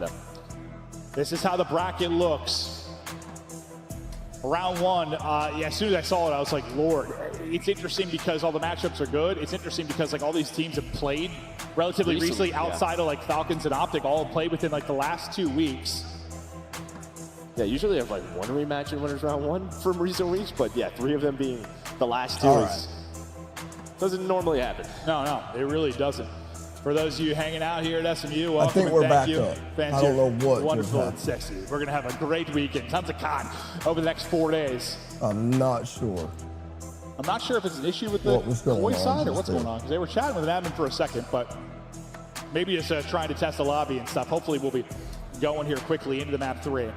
them. This is how the bracket looks. Round one, yeah, as soon as I saw it, I was like, Lord. It's interesting because all the matchups are good. It's interesting because like all these teams have played relatively recently outside of like Falcons and OpTic, all played within like the last 2 weeks. Yeah, usually have like one rematch in winners round one from recent weeks, but yeah, 3 of them being the last 2 doesn't normally happen. No, it really doesn't. For those of you hanging out here at SMU, welcome. I think we're back you. up. Fans I don't here. know what Wonderful just and sexy. We're gonna have a great weekend. Tons of con over the next 4 days. I'm not sure. I'm not sure if it's an issue with the Koi side or what's going on, because they were chatting with an admin for a second, but maybe just trying to test the lobby and stuff. Hopefully we'll be going here quickly into the map 3.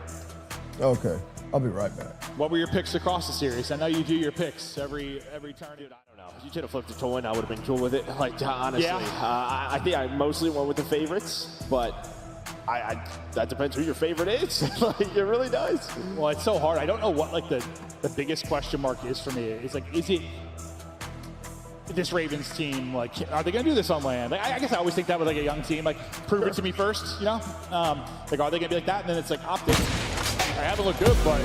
Okay, I'll be right back. What were your picks across the series? I know you do your picks every turn. Dude, I don't know. If you should have flipped a coin, I would have been cool with it. Like, honestly, I think I mostly went with the favorites, but that depends who your favorite is. Like, it really does. Well, it's so hard. I don't know what like the biggest question mark is for me. It's like, is it this Ravens team? Like, are they going to do this on land? Like, I guess I always think that with like a young team. Like, prove it to me first, you know? Like, are they going to be like that? And then it's like OpTic. I haven't looked good, but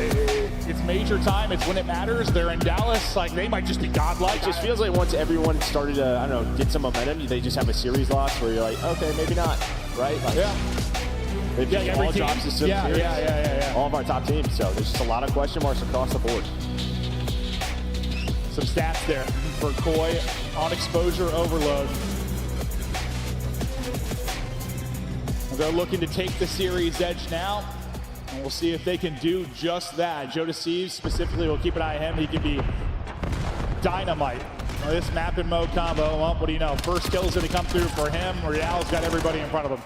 it's major time. It's when it matters. They're in Dallas. Like, they might just be godlike. It just feels like once everyone started to, I don't know, get some momentum, they just have a series loss where you're like, okay, maybe not, right? Like, they've just all dropped to series. All of our top teams. So there's just a lot of question marks across the board. Some stats there for Koi on exposure overload. They're looking to take the series edge now. And we'll see if they can do just that. Joe Deceives specifically, we'll keep an eye on him. He can be dynamite. Well, this map and mode combo, well, what do you know? First kills that come through for him. Riyadh's got everybody in front of him.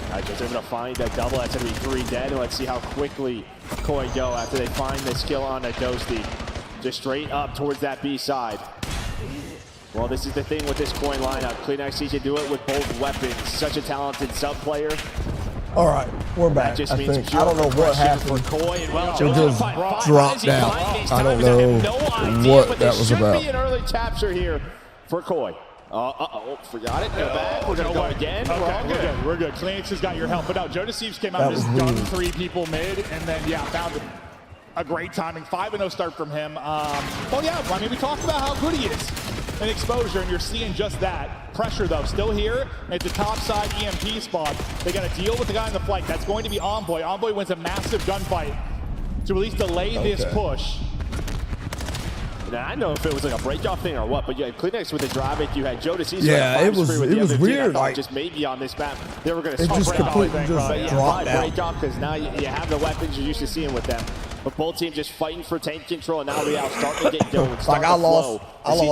All right, just able to find that double. That's going to be 3 dead. And let's see how quickly Koi go after they find the skill on a Ghosty. Just straight up towards that B side. Well, this is the thing with this coin lineup. CleanX, he can do it with both weapons. Such a talented sub player. All right, we're back. Just I means think. I don't know what happened. For Koi and well, it just dropped out. I don't know what that was about. Should be an early capture here for Koi. Forgot it. Go back. We're gonna go again. Okay, we're good. CleanX has got your help. But no, Joe Deceives came out and just done 3 people mid, and then found a great timing. 5-0 start from him. Well, yeah, I mean, we talked about how good he is in exposure, and you're seeing just that. Pressure, though, still here at the top side EMP spot. They got to deal with the guy in the flight. That's going to be Envoy. Envoy wins a massive gunfight to at least delay this push. Now, I don't know if it was like a break-off thing or what, but you had CleanX with the drive it. You had Joe Deceives. Yeah, it was weird. Like, just maybe on this map, they were going to just completely dropped out. Break-off because now you have the weapons you're used to seeing with them. But both teams just fighting for tank control, and now Riyadh starting to get going. Like I lost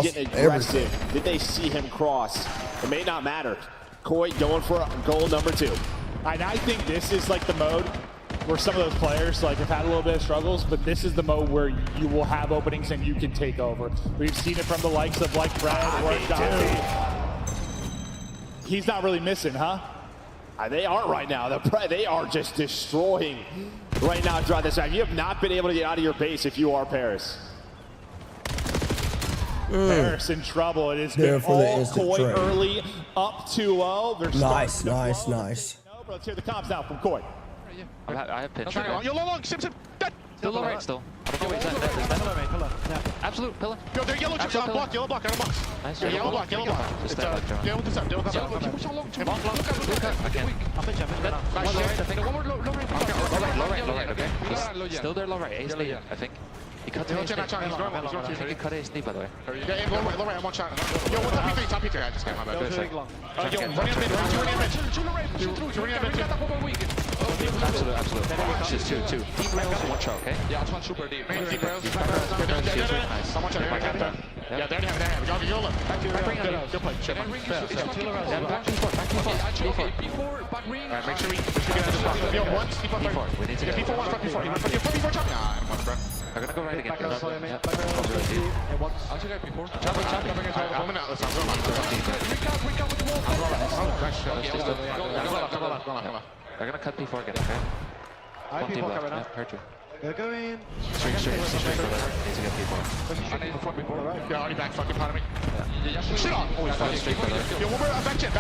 getting aggressive. everything. Did they see him cross? It may not matter. Koi going for goal number 2. And I think this is like the mode where some of those players like have had a little bit of struggles, but this is the mode where you will have openings and you can take over. We've seen it from the likes of like Fred or Dottie. He's not really missing, huh? They aren't right now. They are just destroying right now throughout this round. You have not been able to get out of your base if you are Paris. Paris in trouble. It is good. All Koi early, up 2-0. Nice. No, let's hear the comms now from Koi. I have pitch. You're long, Sim. Still low right, still. Absolute pillar. Yo, they're yellow block, I don't box. Nice. Yellow block. Just Deal with this up, deal with this up. Push on long, Look up. I can't. Low right, okay. He's still there, low right. Ace lead, I think. He cut to Ace lead. I think he cut Ace lead, by the way. Yeah, low right, I'm one shot. Yo, what's top P3? I just got my bad. Yo, running a mid. Absolute. Just two. Deep rails, one shot, okay? Yeah, it's one super deep. Deep rails. She was really nice. Someone check my captain. Yeah, they have it. Yo, back to your good play. Shit, man. Back before, back ring. Alright, make sure we get out of this block. Yo, one, P4. We need to get P4, one, P4 chop. Nah, one, bro. I'm gonna go right again. I'll check out P4. Chop. I'm gonna, let's go. Recap with the wall. They're gonna cut P4 again, okay? One team left. Yeah, heard you. They're going. Straight for that. Need to get P4. Yeah, already back fucking part of me. Shit on. Straight for that. Yo, one more, back jet.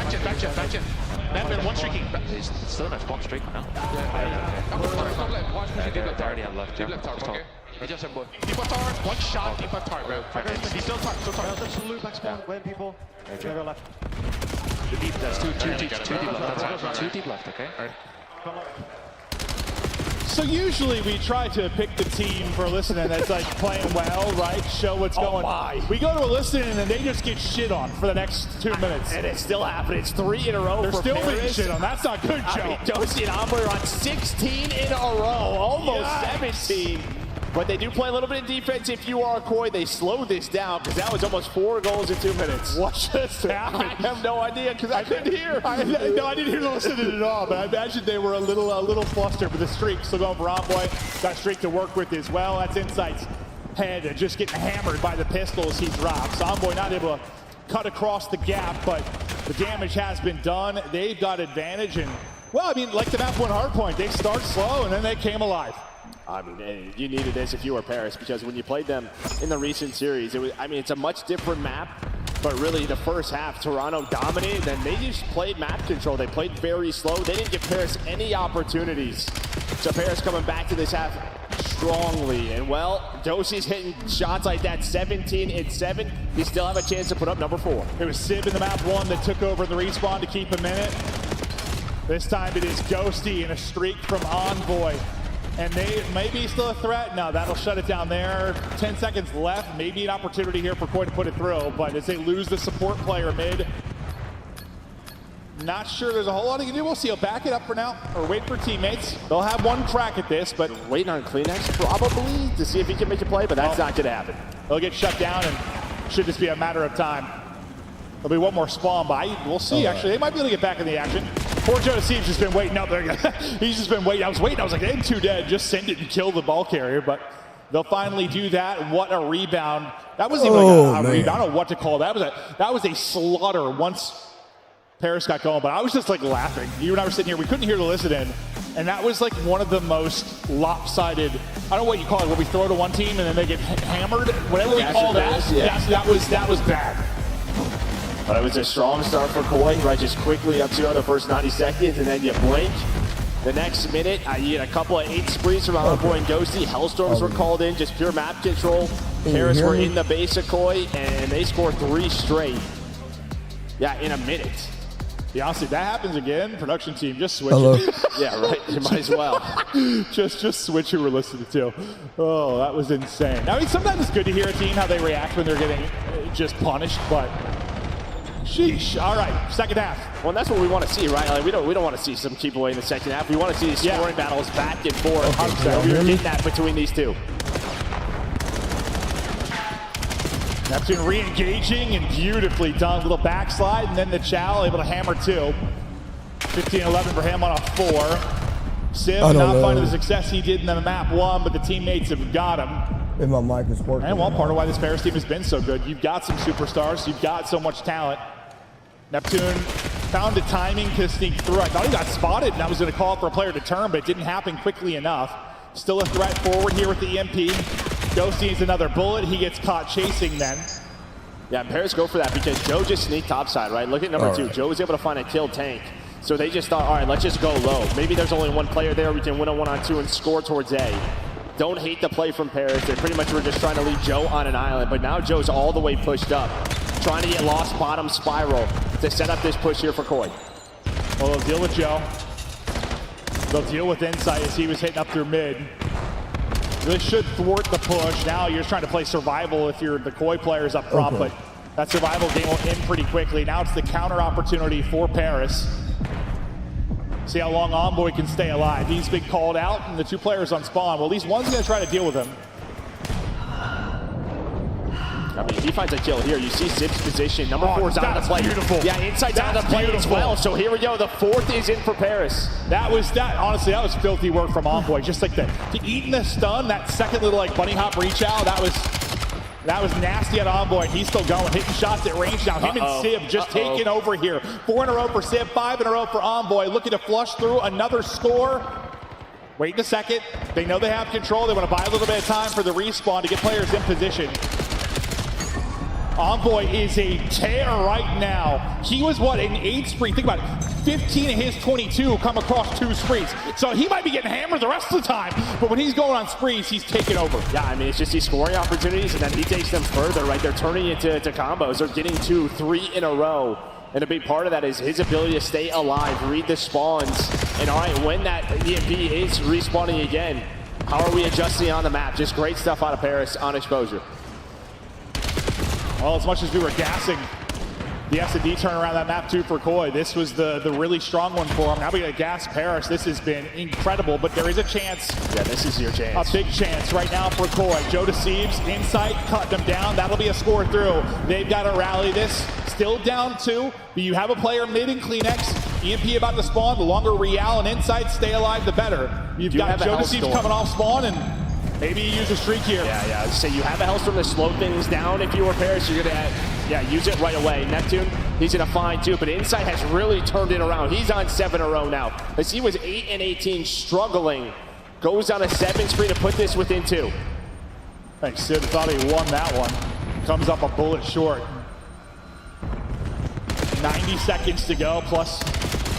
Man, one streaking. He's still in one streak now. They already have left. Left tower, okay. Deep left tower, one shot, deep left tower, bro. He's still tower, still tower. Absolute back spawn, when people. Never left. The deep, that's two deep left. Two deep left, okay? So usually we try to pick the team for listening that's like playing well, right? Show what's going on. We go to a listening and they just get shit on for the next 2 minutes. And it's still happening. It's 3 in a row. They're for still being Paris. shit on. That's not good, Joe. I mean, Dosi and Envoy are on 16 in a row, almost 17. But they do play a little bit of defense. If you are Koi, they slow this down because that was almost 4 goals in 2 minutes. What just happened? I have no idea because I couldn't hear. I didn't hear the listening at all, but I imagine they were a little flustered with the streak. Still going for Envoy. Got streak to work with as well. That's Insight's head and just getting hammered by the pistols he drops. Envoy not able to cut across the gap, but the damage has been done. They've got advantage, and well, I mean, like the map 1 hardpoint, they start slow and then they came alive. I mean, you needed this if you were Paris because when you played them in the recent series, it was, I mean, it's a much different map, but really the first half, Toronto dominated, then they just played map control. They played very slow. They didn't give Paris any opportunities. So Paris coming back to this half strongly. And well, Dosi's hitting shots like that, 17 and 7. They still have a chance to put up number 4. It was Sib in the map 1 that took over the respawn to keep him in it. This time it is Ghosty and a streak from Envoy. And they maybe still a threat. No, that'll shut it down there. 10 seconds left. Maybe an opportunity here for Koi to put it through. But as they lose the support player mid, not sure there's a whole lot he can do. We'll see. He'll back it up for now or wait for teammates. They'll have 1 crack at this, but waiting on Kleenex probably to see if he can make a play, but that's not going to happen. They'll get shut down and should just be a matter of time. There'll be 1 more spawn by. We'll see, actually. They might be able to get back in the action. Poor Joe Steve's just been waiting up there. He's just been waiting. I was waiting. I was like, I'm too dead. Just send it and kill the ball carrier. But they'll finally do that. What a rebound. That wasn't even like a rebound. I don't know what to call that. That was a slaughter once Paris got going. But I was just like laughing. You and I were sitting here. We couldn't hear the listen in. And that was like one of the most lopsided, I don't know what you call it, where we throw to one team and then they get hammered. Whatever we call that. Yeah. That was bad. But it was a strong start for Koi, right? Just quickly up 0 the first 90 seconds, and then you blink. The next minute, you get a couple of 8 sprees from Envoy and Ghosty. Hellstorms were called in, just pure map control. Paris were in the base of Koi, and they scored 3 straight. Yeah, in a minute. Yeah, honestly, that happens again. Production team, just switch. Yeah, right. You might as well. just switch who we're listening to. Oh, that was insane. I mean, sometimes it's good to hear a team how they react when they're getting just punished, but sheesh. All right, second half. Well, and that's what we want to see, right? Like, we don't want to see some keep away in the second half. We want to see these scoring battles back and forth. We were getting that between these two. Neptune re-engaging and beautifully done. Little backslide, and then the Chow able to hammer 2. 15-11 for him on a 4. Sim not finding the success he did in the map 1, but the teammates have got him. And my mic is working. And one part of why this Paris team has been so good. You've got some superstars. You've got so much talent. Neptune found the timing to sneak through. I thought he got spotted, and I was going to call for a player to turn, but it didn't happen quickly enough. Still a threat forward here with the EMP. Ghosty needs another bullet. He gets caught chasing then. Yeah, Paris go for that because Joe just sneaked topside, right? Look at number 2. Joe was able to find a kill tank. So they just thought, all right, let's just go low. Maybe there's only 1 player there. We can win a 1-on-2 and score towards A. Don't hate the play from Paris. They pretty much were just trying to leave Joe on an island, but now Joe's all the way pushed up, trying to get lost bottom spiral to set up this push here for Koi. Well, they'll deal with Joe. They'll deal with Insight as he was hitting up through mid. This should thwart the push. Now you're just trying to play survival if you're the Koi players up front, but that survival game will end pretty quickly. Now it's the counter opportunity for Paris. See how long Envoy can stay alive. He's been called out, and the 2 players on spawn. Well, at least one's going to try to deal with him. I mean, he finds a kill here. You see Zip's position. Number 4's on the play. Beautiful. Yeah, Insight's on the play as well. So here we go. The 4th is in for Paris. Honestly, that was filthy work from Envoy. Just like eating the stun, that second little like bunny hop reach out, that was nasty at Envoy. He's still going, hitting shots at range now. Him and Sib just taking over here. 4 in a row for Sib, 5 in a row for Envoy. Looking to flush through another score. Wait a second. They know they have control. They want to buy a little bit of time for the respawn to get players in position. Envoy is a tear right now. He was, what, an 8 spree? Think about it. 15 of his 22 come across 2 sprees. So he might be getting hammered the rest of the time, but when he's going on sprees, he's taking over. Yeah, I mean, it's just these scoring opportunities, and then he takes them further, right? They're turning it to combos. They're getting 2, 3 in a row. And a big part of that is his ability to stay alive, read the spawns. And all right, when that EMP is respawning again, how are we adjusting on the map? Just great stuff out of Paris on exposure. Well, as much as we were gassing the S&D turn around that map too for Koi, this was the really strong one for him. Now we got to gas Paris. This has been incredible, but there is a chance. Yeah, this is your chance. A big chance right now for Koi. Joe Deceives, Insight, cut them down. That'll be a score through. They've got to rally this. Still down 2, but you have a player mid in Kleenex. EMP about to spawn. The longer Real and Insight stay alive, the better. You've got Joe Deceives coming off spawn, and maybe you use a streak here. Yeah. So you have a Hellstorm to slow things down. If you were Paris, you're gonna use it right away. Neptune, he's gonna find 2, but Insight has really turned it around. He's on 7 in a row now. As he was 8 and 18, struggling, goes on a 7 spree to put this within 2. Thanks, Sid. Thought he won that one. Comes up a bullet short. 90 seconds to go, plus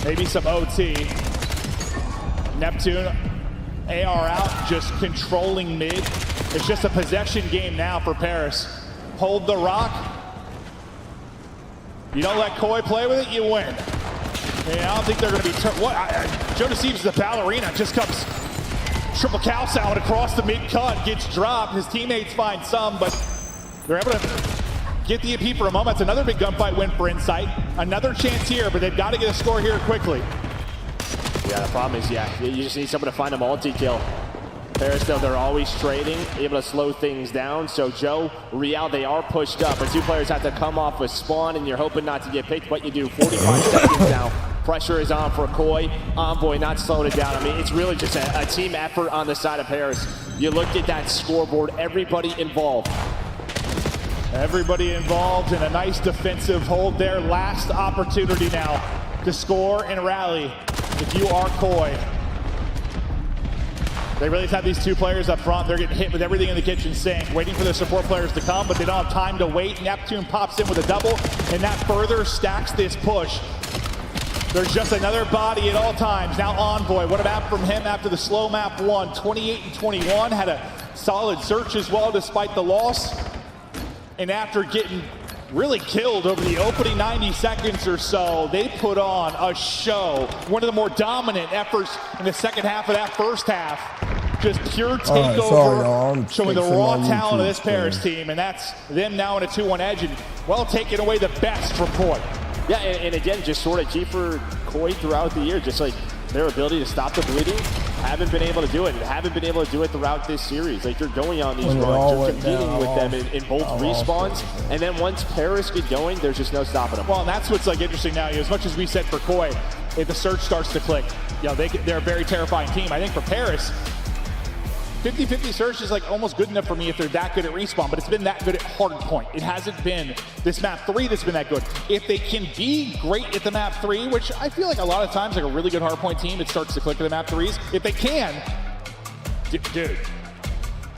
maybe some OT. Neptune, AR out, just controlling mid. It's just a possession game now for Paris. Hold the rock. You don't let Koi play with it, you win. And I don't think they're going to be... Joe Deceives, the ballerina, just comes triple cow salad across the mid-cut, gets dropped. His teammates find some, but they're able to get the EP for a moment. It's another big gunfight win for Insight. Another chance here, but they've got to get a score here quickly. Yeah, the problem is, you just need someone to find a multi-kill. Paris, though, they're always trading, able to slow things down. So Joe, Real, they are pushed up, but 2 players have to come off with spawn, and you're hoping not to get picked, but you do. 45 seconds now. Pressure is on for Koi. Envoy not slowing it down. I mean, it's really just a team effort on the side of Paris. You look at that scoreboard, everybody involved. Everybody involved in a nice defensive hold there. Last opportunity now to score and rally if you are Koi. They really have these 2 players up front. They're getting hit with everything in the kitchen sink, waiting for the support players to come, but they don't have time to wait. Neptune pops in with a double, and that further stacks this push. There's just another body at all times. Now Envoy, what a map from him after the slow map 1. 28 and 21, had a solid search as well despite the loss. And after getting really killed over the opening 90 seconds or so, they put on a show. One of the more dominant efforts in the second half of that first half. Just pure takeover, showing the raw talent of this Paris team, and that's them now in a 2-1 edge, and well, taking away the best from Koi. Yeah, and again, just sort of key for Koi throughout the year, just like their ability to stop the bleeding. Haven't been able to do it, and haven't been able to do it throughout this series. Like, you're going on these runs, you're competing with them in both respawns, and then once Paris get going, there's just no stopping them. Well, and that's what's like interesting now. As much as we said for Koi, if the search starts to click, they're a very terrifying team. I think for Paris, 50-50 search is like almost good enough for me if they're that good at respawn, but it's been that good at hard point. It hasn't been this map 3 that's been that good. If they can be great at the map 3, which I feel like a lot of times, like a really good hard point team, it starts to click at the map 3s. If they can, dude,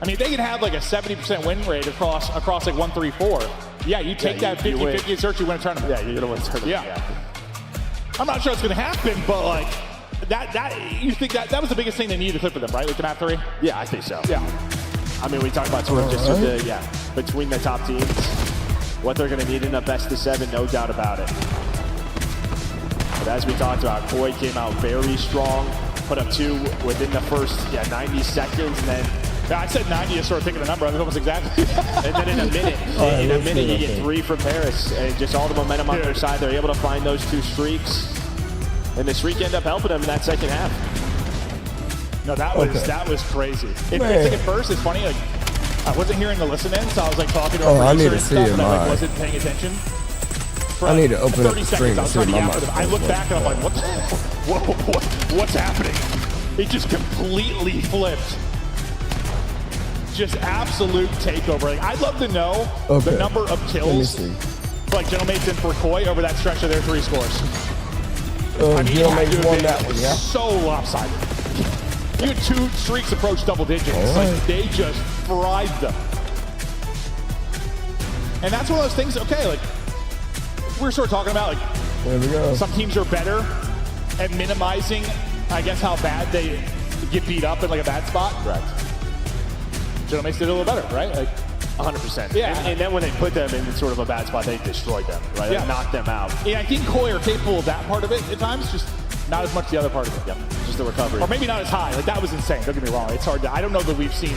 I mean, they can have like a 70% win rate across like 1, 3, 4. Yeah, you take that 50-50 search, you win a tournament. Yeah, you're gonna win a tournament. Yeah. I'm not sure it's gonna happen, but like, you think that was the biggest thing they needed to clip for them, right? Like the map 3? Yeah, I think so. Yeah. I mean, we talk about sort of just between the top teams, what they're going to need in a best of 7, no doubt about it. But as we talked about, Koi came out very strong, put up 2 within the first 90 seconds, and then I said 90 to start thinking a number. I mean, almost exactly. and then in a minute, you get 3 from Paris, and just all the momentum on their side. They're able to find those 2 streaks. And the streak ended up helping them in that second half. No, that was crazy. At first, it's funny. Like, I wasn't hearing the listen-in, so I was like talking to a I need producer to and see stuff, it and I live. wasn't paying attention. For I need to open up 30 the seconds, stream I and was see trying to my yap with him. I look back and I'm like, what's happening? It just completely flipped. Just absolute takeover. Like, I'd love to know the number of kills like Gentlemates in for Koi over that stretch of their 3 scores. I mean, Gentlemates won that one, yeah? So lopsided. You had 2 streaks approach double digits. Right. Like, they just fried them. And that's one of those things, okay, like, we're sort of talking about, like, There we go. some teams are better at minimizing, I guess, how bad they get beat up in, like, a bad spot. Correct. General Mace did a little better, right? Like, 100%. Yeah. And then when they put them in sort of a bad spot, they destroyed them, right? Yeah. They knocked them out. yeah, I think Koi are capable of that part of it at times, just not as much the other part of it. Yep. Just the recovery. Or maybe not as high. Like, that was insane. Don't get me wrong. It's hard to, I don't know that we've seen,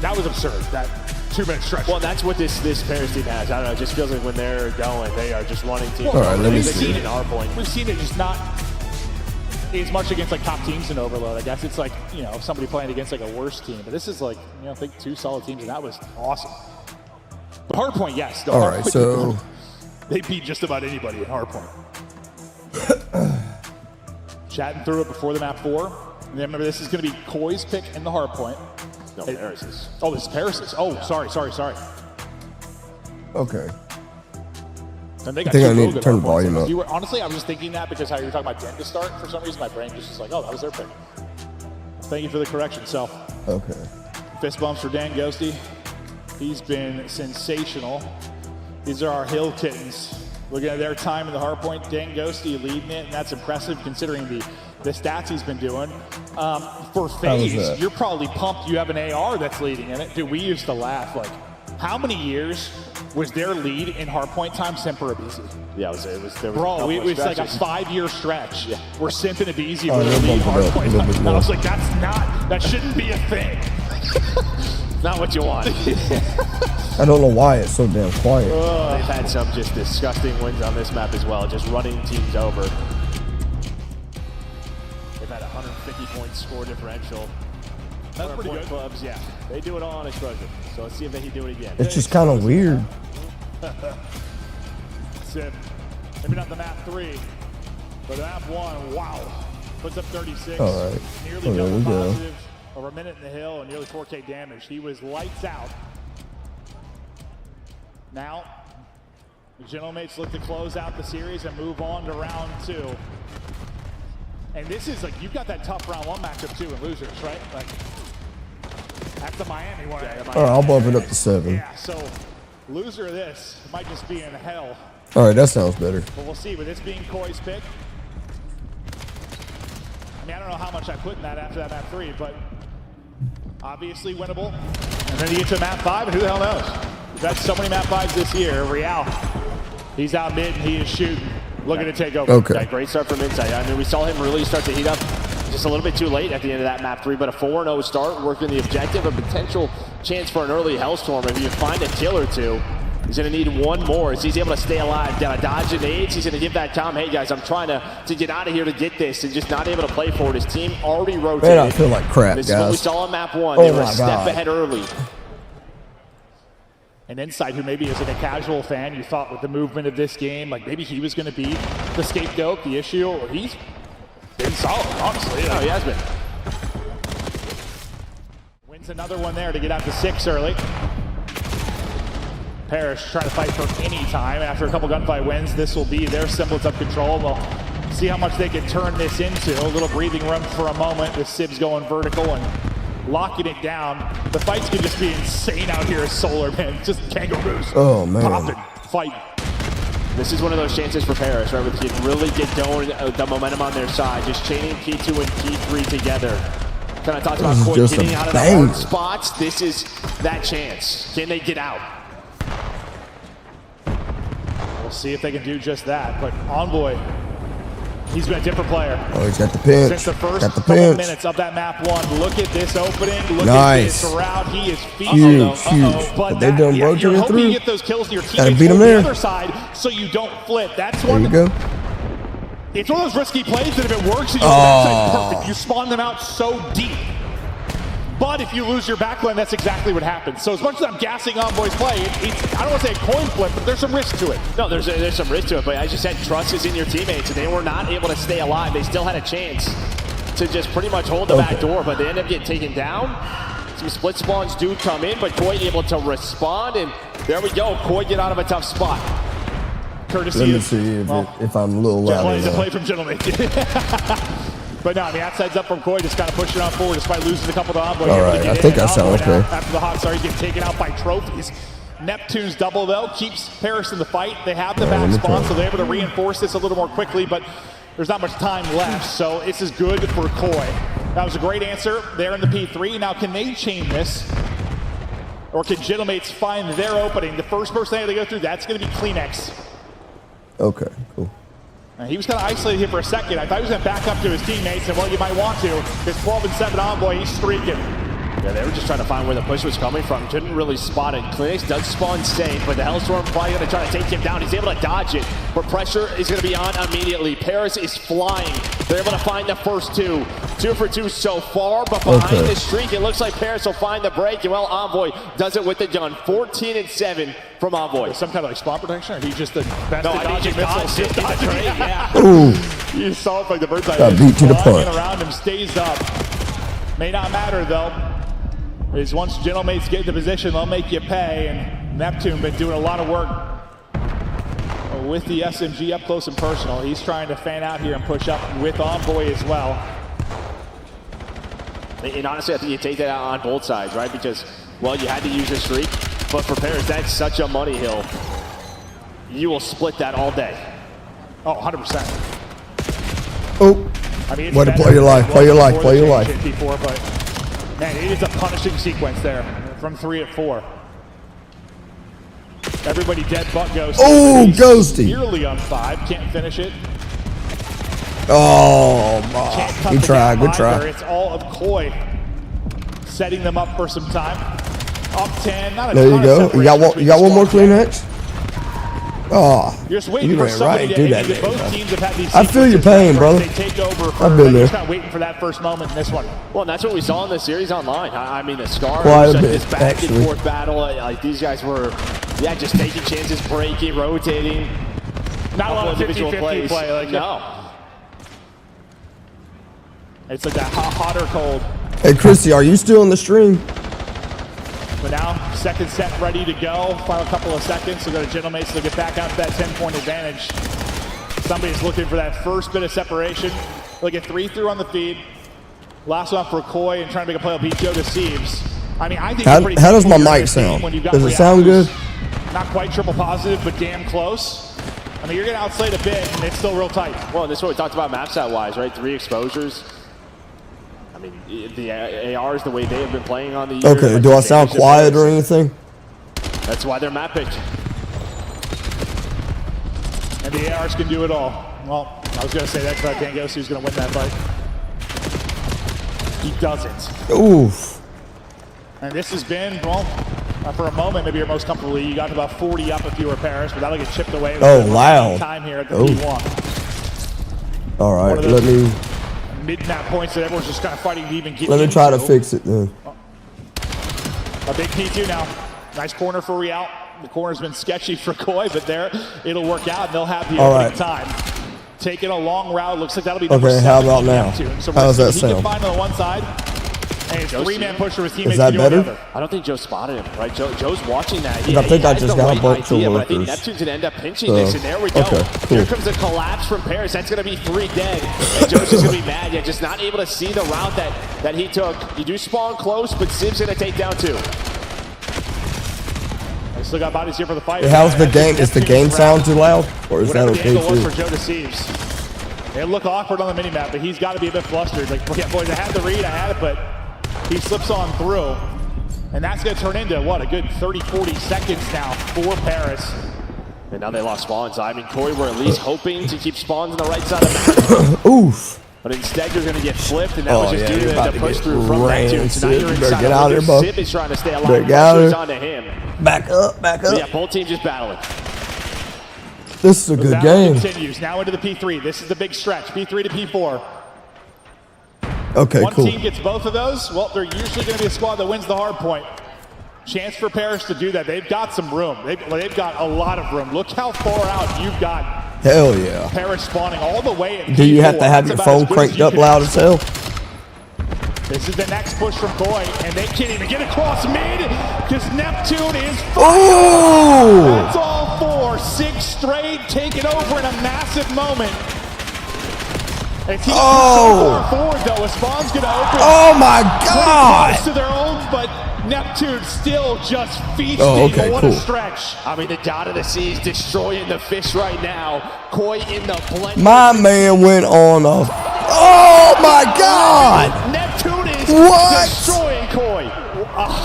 that was absurd, that 2-minute stretch. Well, that's what this Paris team has. I don't know. It just feels like when they're going, they are just running teams. All right, let me They've see. seen it in our point. We've seen it just not as much against like top teams in Overload. I guess it's like, you know, somebody playing against like a worse team. But this is like, you know, I think 2 solid teams, and that was awesome. But Hardpoint, yes. The All Hardpoint, right, so they beat just about anybody at Hardpoint. Chatting through it before the map 4. And then remember, this is going to be Koi's pick in the Hardpoint. No, Paris's. Oh, this is Paris's. Oh, sorry. okay. And they I got think 2 I need real to good turn the Hardpoints. volume up. You were, honestly, I was just thinking that because how you were talking about Den to start. For some reason, my brain just was like, oh, that was their pick. Thank you for the correction. So, Okay. fist bumps for Dan Ghosty. He's been sensational. These are our Hill Kittens. Looking at their time in the Hardpoint, Dan Ghosty leading it, and that's impressive considering the stats he's been doing. For FaZe, that? you're probably pumped you have an AR that's leading in it. Dude, we used to laugh. Like, how many years was their lead in Hardpoint time Semper Abizi? Yeah, there was a Bro, couple it of was like a stretches. 5-year stretch. Yeah. We're simping Abizi Oh, with they'll a lead bump it up a Hardpoint little bit time. And I was more. like, that shouldn't be a thing. Not what you want. I don't know why it's so damn quiet. They've had some just disgusting wins on this map as well, just running teams over. They've had 150-point score differential. That's pretty good. Clubs, yeah. They do it all on exposure. So let's see if they can do it again. It's just kind of weird. Sip. Maybe not the map 3, but the map 1, wow. Puts up 36. All right. Nearly Oh, there double we go. positive. Over a minute in the hill and nearly 4K damage. He was lights out. Now, the Gentlemates look to close out the series and move on to round 2. And this is like, you've got that tough round 1 matchup too in losers, right? Like, that's the Miami one. All right, I'll bump it up to 7. Yeah, so loser of this might just be in hell. All right, that sounds better. But we'll see, with this being Koi's pick. I mean, I don't know how much I put in that after that map 3, but obviously winnable. And then you get to map 5, and who the hell knows? We've had so many map 5s this year. Riyadh, he's out mid, and he is shooting, looking to take over. Okay. Yeah, great start from inside. I mean, we saw him really start to heat up just a little bit too late at the end of that map 3, but a 4-0 start, working the objective, a potential chance for an early Hellstorm. If you find a kill or two, he's going to need one more as he's able to stay alive. Got to dodge an age. He's going to give that Tom, hey guys, I'm trying to get out of here to get this, and just not able to play for it. His team already rotated. Man, I feel like crap, This is what we guys. saw on map 1. Oh They were my a step God. ahead early. An Insight who maybe is like a casual fan, you thought with the movement of this game, like maybe he was going to be the scapegoat, the issue. He's been solid, honestly. Oh, he has been. Wins another one there to get out to 6 early. Paris trying to fight for any time. After a couple gunfight wins, this will be their semblance of control. We'll see how much they can turn this into. A little breathing room for a moment with Sibs going vertical and locking it down. The fights can just be insane out here as Solar, man. Just kangaroos. Oh, man. Popping, fighting. This is one of those chances for Paris, right, where they can really get going, the momentum on their side, just chaining P2 and P3 together. Kind of talked about This is Koi just getting a out of the banger. hard spots. This is that chance. Can they get out? We'll see if they can do just that. But Envoy, he's been a different player. Oh, he's got the pinch. Since the first Got the couple pinch. minutes of that map 1, look at this opening. Look Nice. at this route. He is Huge, feeding. huge. But they done you're rotated hoping through. you get those kills to your Gotta teammates beat 'em on the there. other side so you don't flip. That's There one. you go. It's one of those risky plays that if it works, you perfect. You spawn them out so deep. But if you lose your backline, that's exactly what happens. So as much as I'm gassing Envoy's play, it's, I don't want to say a coin flip, but there's some risk to it. No, there's some risk to it, but as you said, trust is in your teammates, and they were not able to stay alive. They still had a chance to just pretty much hold the back door, but they end up getting taken down. Some split spawns do come in, but Koi able to respond, and there we go. Koi get out of a tough spot. Courtesy Let me of, see well, if I'm a little loud. plays a enough. play from Gentleman. But no, I mean, outside's up from Koi, just kind of pushing on forward despite losing a couple to Envoy. All right, I think I sound okay. After the hot start, he's getting taken out by trophies. Neptune's double, though, keeps Paris in the fight. They have the back spawn, so they're able to reinforce this a little more quickly, but there's not much time left, so this is good for Koi. That was a great answer there in the P3. Now, can they chain this? Or can Gentlemates find their opening? The first person they go through, that's going to be Kleenex. Okay, cool. He was kind of isolated here for a second. I thought he was going to back up to his teammates, and well, you might want to. His 12-7 Envoy, he's streaking. Yeah, they were just trying to find where the push was coming from. Couldn't really spot it. Kleenex does spawn safe, but the Hellstorm probably going to try to take him down. He's able to dodge it, but pressure is going to be on immediately. Paris is flying. They're able to find the first two. 2 for 2 so far, but behind the streak, it looks like Paris will find the break. And well, Envoy does it with the gun. 14-7 from Envoy. Some kind of like spawn protection, or he just the best No, at I think dodging missiles. yeah. Ooh, You saw it like the bird's eye. got beat to the Flying punch. around him, stays up. May not matter though. Is once Gentlemates get into position, they'll make you pay. And Neptune been doing a lot of work with the SMG up close and personal. He's trying to fan out here and push up with Envoy as well. And honestly, I think you take that out on both sides, right? Because, well, you had to use your streak, but for Paris, that's such a money hill. You will split that all day. Oh, 100%. Oh, I mean, way to play your life, play your life, play your life. Before, but man, it is a punishing sequence there from 3 at 4. Everybody dead but Ghosty. Oh, Ghosty. Nearly on 5, can't finish it. Oh, Can't cut good the try, gap good either. try. It's all of Koi setting them up for some time. Up 10, not a There ton you of go. You got one more separation. Kleenex? Oh, You're just waiting you for ran somebody right to through hit. that Both man. teams have had these I feel your sequences pain, where brother. They take over for, I've been there. Just not waiting for that first moment in this one. Well, and that's what we saw in the series online. I mean, the Scar, Quite a just bit, this back actually. and forth battle. Like, these guys were, yeah, just taking chances, breaking, rotating. Not a lot of individual 50-50 play. Like no. It's like that hot or cold. Hey, Chrissy, are you still in the stream? But now, second set ready to go. Final couple of seconds. So go to Gentlemates to get back out to that 10-point advantage. Somebody's looking for that first bit of separation. They'll get 3 through on the feed. Last one for Koi and trying to make a play will beat Joe Deceives. I mean, I think How does my mic sound? Does it sound good? Not quite triple positive, but damn close. I mean, you're going to outslate a bit, and it's still real tight. Well, this is what we talked about map set wise, right? 3 exposures. I mean, the ARs, the way they have been playing on the year. Okay, like do I the sound damage quiet or difference, anything? That's why they're map picked. And the ARs can do it all. Well, I was going to say that because I can't go, so who's going to win that fight. He doesn't. Oof. And this has been, well, for a moment, maybe your most comfortable. You got about 40 up if you were Paris, but that'll get chipped away. Oh, wow. Time here at the Oh. P1. All right, let me Mid-map points that everyone's just kind of fighting to even get try to into. fix it then. A big P2 now. Nice corner for Riyadh. The corner's been sketchy for Koi, but there it'll work out. And they'll have the All opening right. time. Taking a long route. Looks like that'll be Okay, number 7 how about on now? Neptune. So How does that he sound? can find on the one side. And his 3-man push for his teammates. Is that to do on the better? other. I don't think Joe spotted him, right? Joe's watching that. I think I just got a bunch of idea, but I think workers. Neptune's going to end up pinching this, and there we go. Okay, cool. Here comes a collapse from Paris. That's going to be 3 dead. And Joe's just going to be mad. Yeah, just not able to see the route that he took. You do spawn close, but Siv's going to take down 2. They still got bodies here for the fight. How's the game? Is the game sound too loud? Or is that Whatever the okay angle was for too? Joe Deceives. It looked awkward on the minimap, but he's got to be a bit flustered. Like, yeah, boys, I had the read, I had it, but he slips on through. And that's going to turn into, what, a good 30, 40 seconds now for Paris. And now they lost spawns. I mean, Koi were at least hoping to keep spawns on the right side of the map. Oof. But instead, you're going to get flipped, and that was just yeah, due you're to about the to push get through from Neptune. So now ran, you're Sid. You better inside get of out it. of there, bub. Sib is trying to stay alive. Better get out of Pressure's there. onto him. Back up, back But up. yeah, both teams just battling. This is a good Battle game. continues. Now into the P3. This is the big stretch. P3 to P4. Okay, One cool. team gets both of those. Well, they're usually going to be a squad that wins the hard point. Chance for Paris to do that. They've got some room. They've got a lot of room. Look how far out you've got Hell yeah. Paris spawning all the way at Do you have P4. to have That's your about phone as good cranked you up can loud as hell? This is the next push from Koi, and they can't even get across mid because Neptune is Oh! That's all 4. 6 straight, taken over in a massive moment. And team so far forward though, a spawn's gonna open. Oh my God! Close to their own, but Neptune still just feasting. Okay, what cool. a stretch. I mean, the God of the Sea is destroying the fish right now. Koi in the blender. My man went on a. Oh my God! Neptune is What? destroying Koi.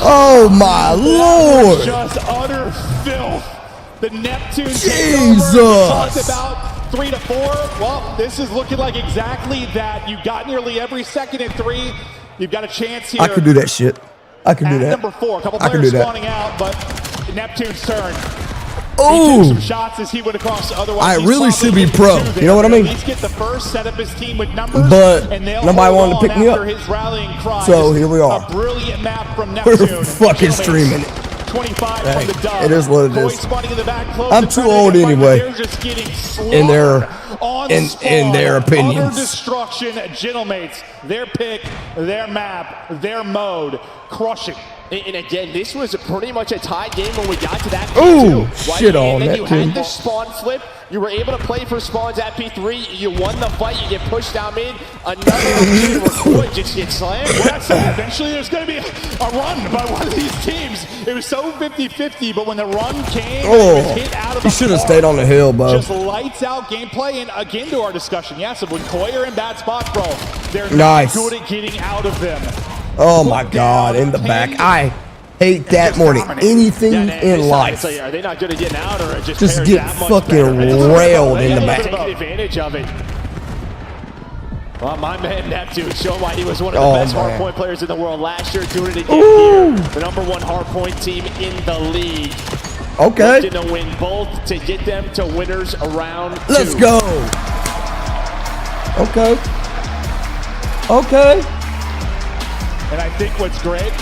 Oh my Lord! Just utter filth. The Neptune Jesus. takeover. Talked about 3 to 4. Well, this is looking like exactly that. You got nearly every second in 3. You've got a chance here. I could do that shit. I can do At that. number 4, a couple I can players do that. spawning out, but Neptune's turn. He took Oh, some shots as he went across. Otherwise, I he's really probably should be getting pro. 2 there. You know what I mean? At least get the first, set up his team with numbers, But and they'll nobody hold wanted to pick on me after up. his rallying cry. So Just here we are. A brilliant map from We're Neptune. fucking Gentlemen, streaming it. 25 Hey, from the dub. it is what it Koi is. spawning in the back, close I'm and too trying to old get a fight, but anyway. They're just getting In their- slaughtered on in spawn. their opinions. Utter destruction, gentlemates. Their pick, their map, their mode, crushing. And again, this was pretty much a tied game when we got to that Ooh, P2. Right? shit on and then that you team. had the spawn flip. You were able to play for spawns at P3. You won the fight. You get pushed down mid. Another opportunity where Koi just gets slammed. Well, that's it. Eventually, there's going to be a run by one of these teams. It was so 50-50, but when the run came, it was hit out of the you should have park. stayed on the hill, bro. Just lights out gameplay, and again to our discussion, yes, when Koi are in bad spots, bro, they're Nice. not good at getting out of them. Oh my God, in the back. I hate that more than anything in life. Are they not good at getting out, or just Just pairs get that much fucking better? railed They in the gotta back. take advantage of it. Well, my man Neptune showed why he was one of the Oh, best man. hardpoint players in the world last year, doing it again here. The #1 hardpoint team in the league. Okay, Looking to win both to get them to winners around let's 2. go. Okay. Okay. And I think what's great,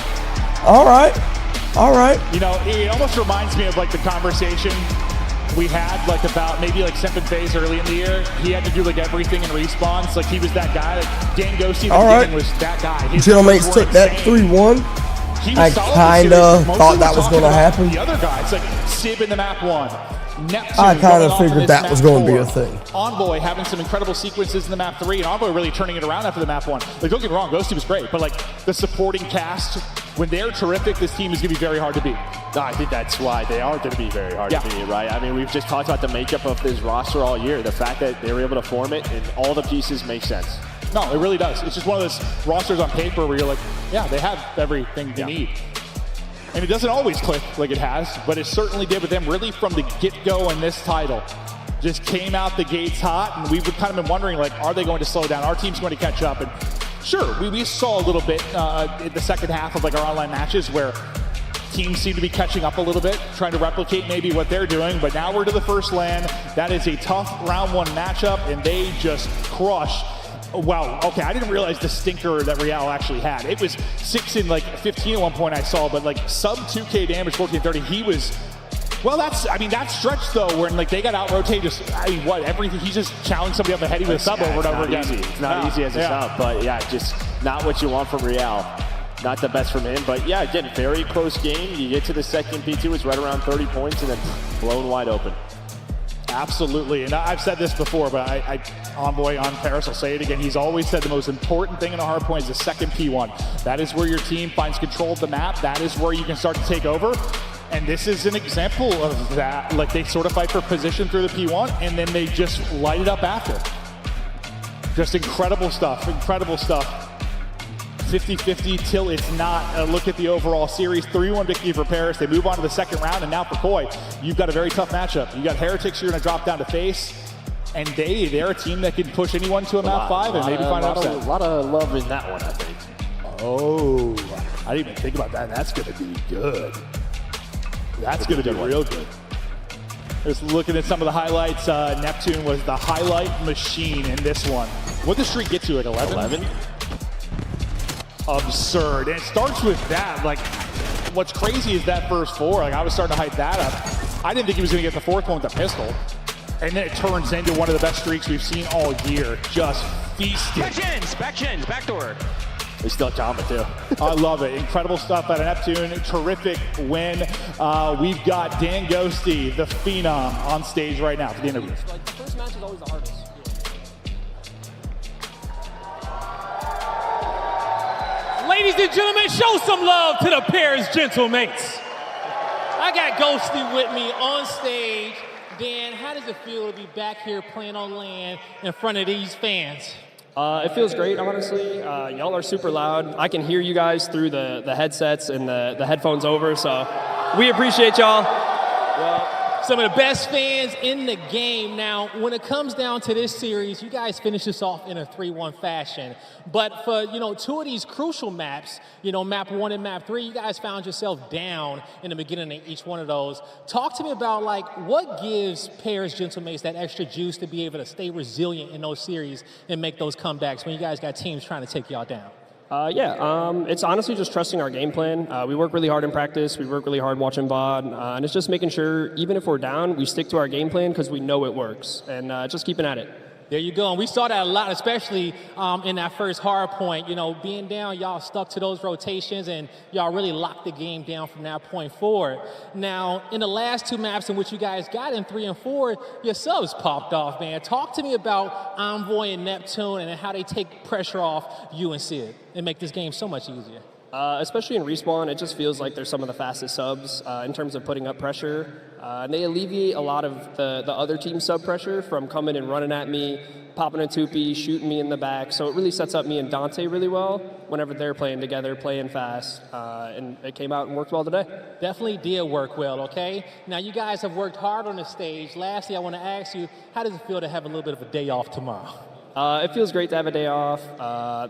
All right. All right. you know, it almost reminds me of like the conversation we had like about maybe like Simp and FaZe early in the year. He had to do like everything in respawns. Like he was that guy. Like Dan Ghosty in the All right. beginning was that guy. His Gentlemen numbers were took that insane. 3-1. He was I solid kinda this series. Mostly thought we're that was talking gonna about happen. The other guys, like Sib in the map 1. Neptune I kinda going off in figured this that map was gonna be 4. a thing. Envoy having some incredible sequences in the map 3, and Envoy really turning it around after the map 1. Like, don't get me wrong, Ghosty was great, but like the supporting cast, when they're terrific, this team is gonna be very hard to beat. No, I think that's why they are going to be very hard Yeah. to beat, right? I mean, we've just talked about the makeup of this roster all year. The fact that they were able to form it and all the pieces make sense. No, it really does. It's just one of those rosters on paper where you're like, yeah, they have everything they need. And it doesn't always click like it has, but it certainly did with them really from the get-go in this title. Just came out the gates hot, and we've kind of been wondering, like, are they going to slow down? Our team's going to catch up. And sure, we saw a little bit in the second half of like our online matches where teams seem to be catching up a little bit, trying to replicate maybe what they're doing, but now we're to the first LAN. That is a tough round 1 matchup, and they just crush. Wow, okay, I didn't realize the stinker that Real actually had. It was 6 in like 15 at one point I saw, but like sub 2K damage, 1430, he was, well, that stretch though, where like they got out-rotated, everything, he's just challenging somebody up the head with a sub over and over again. Easy. It's not easy as a sub, but yeah, just not what you want from Real. Not the best from him, but yeah, again, very close game. You get to the second P2, it's right around 30 points, and then blown wide open. Absolutely, and I've said this before, but Envoy on Paris, I'll say it again. He's always said the most important thing in a hard point is the second P1. That is where your team finds control of the map. That is where you can start to take over. And this is an example of that. Like they sort of fight for position through the P1, and then they just light it up after. Just incredible stuff, incredible stuff. 50-50 till it's not. Look at the overall series. 3-1 victory for Paris. They move on to the second round, and now for Koi, you've got a very tough matchup. You got Heretics you're going to drop down to face, and they're a team that can push anyone to a map 5 and maybe find an upset. A lot of love in that one, I think. Oh, I didn't even think about that. That's going to be good. That's going to be real good. Just looking at some of the highlights, Neptune was the highlight machine in this one. What did the streak get to, like 11? 11? Absurd. And it starts with that. Like, what's crazy is that first 4. Like, I was starting to hype that up. I didn't think he was going to get the 4th one with the pistol. And then it turns into one of the best streaks we've seen all year. Just feasting. Back door. We still Jamba too. I love it. Incredible stuff out of Neptune. Terrific win. We've got Dan Ghosty, the Phenom, on stage right now for the interview. Like, the first match is always the hardest. Ladies and gentlemen, show some love to the Paris Gentlemates. I got Ghosty with me on stage. Dan, how does it feel to be back here playing on land in front of these fans? It feels great, honestly. Y'all are super loud. I can hear you guys through the headsets and the headphones over, so we appreciate y'all. Well, some of the best fans in the game. Now, when it comes down to this series, you guys finish this off in a 3-1 fashion. But for, two of these crucial maps, map 1 and map 3, you guys found yourself down in the beginning of each one of those. Talk to me about, what gives Paris Gentlemates that extra juice to be able to stay resilient in those series and make those comebacks when you guys got teams trying to take y'all down? It's honestly just trusting our game plan. We work really hard in practice. We work really hard watching VOD. And it's just making sure, even if we're down, we stick to our game plan because we know it works. And just keeping at it. There you go. And we saw that a lot, especially in that first hard point. Being down, y'all stuck to those rotations, and y'all really locked the game down from that point forward. Now, in the last 2 maps in which you guys got in 3 and 4, your subs popped off, man. Talk to me about Envoy and Neptune and how they take pressure off you and Sid and make this game so much easier. Especially in Respawn, it just feels like they're some of the fastest subs in terms of putting up pressure. And they alleviate a lot of the other team's sub pressure from coming and running at me, popping a 2P, shooting me in the back. So it really sets up me and Dante really well whenever they're playing together, playing fast. And it came out and worked well today. Definitely did work well, okay? Now, you guys have worked hard on the stage. Lastly, I want to ask you, how does it feel to have a little bit of a day off tomorrow? It feels great to have a day off.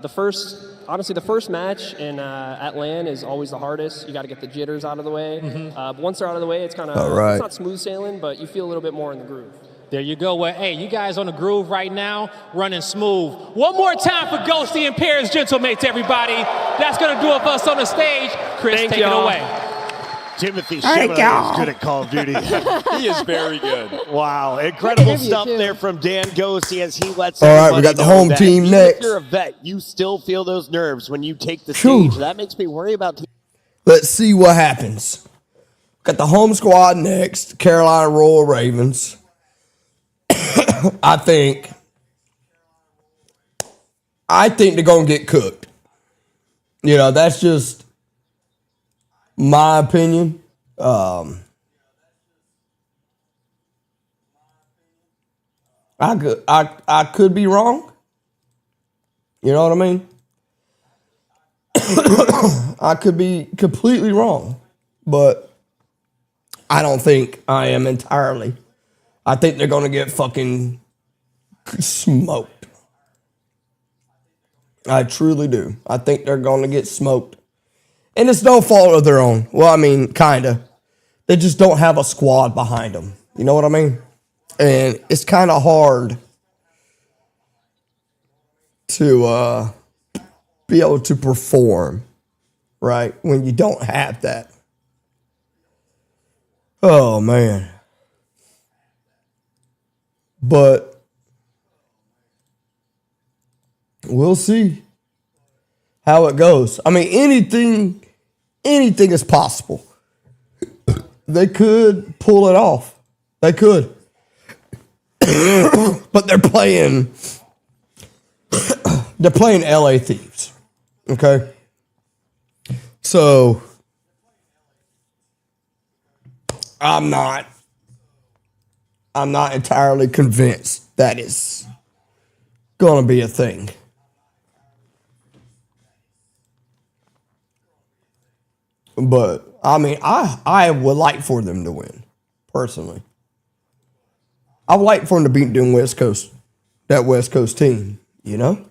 The first match at LAN is always the hardest. You got to get the jitters out of the way. But once they're out of the way, it's kind of it's not smooth sailing, but you feel a little bit more in the groove. There you go. Well, hey, you guys on the groove right now, running smooth. One more time for Ghosty and Paris Gentlemates, everybody. That's going to do it for us on the stage. Chris, take it away. Timothy Shimon is good at Call of Duty. He is very good. Wow. Incredible stuff there from Dan Ghosty as he lets All right, we got the home team even next. If you're a vet, you still feel those nerves when you take the stage. That makes me worry about. Let's see what happens. Got the home squad next, Carolina Royal Ravens. I think they're going to get cooked. That's just my opinion. I could be wrong. You know what I mean? I could be completely wrong, but I don't think I am entirely. I think they're going to get fucking smoked. I truly do. I think they're going to get smoked. And it's no fault of their own. Well, I mean, kind of. They just don't have a squad behind them. You know what I mean? And it's kind of hard to be able to perform, right, when you don't have that. Oh, man. But we'll see how it goes. I mean, anything is possible. They could pull it off. They could. But they're playing LA Thieves. Okay? So I'm not entirely convinced that is going to be a thing. But, I mean, I would like for them to win, personally. I would like for them to beat them that West Coast team, you know?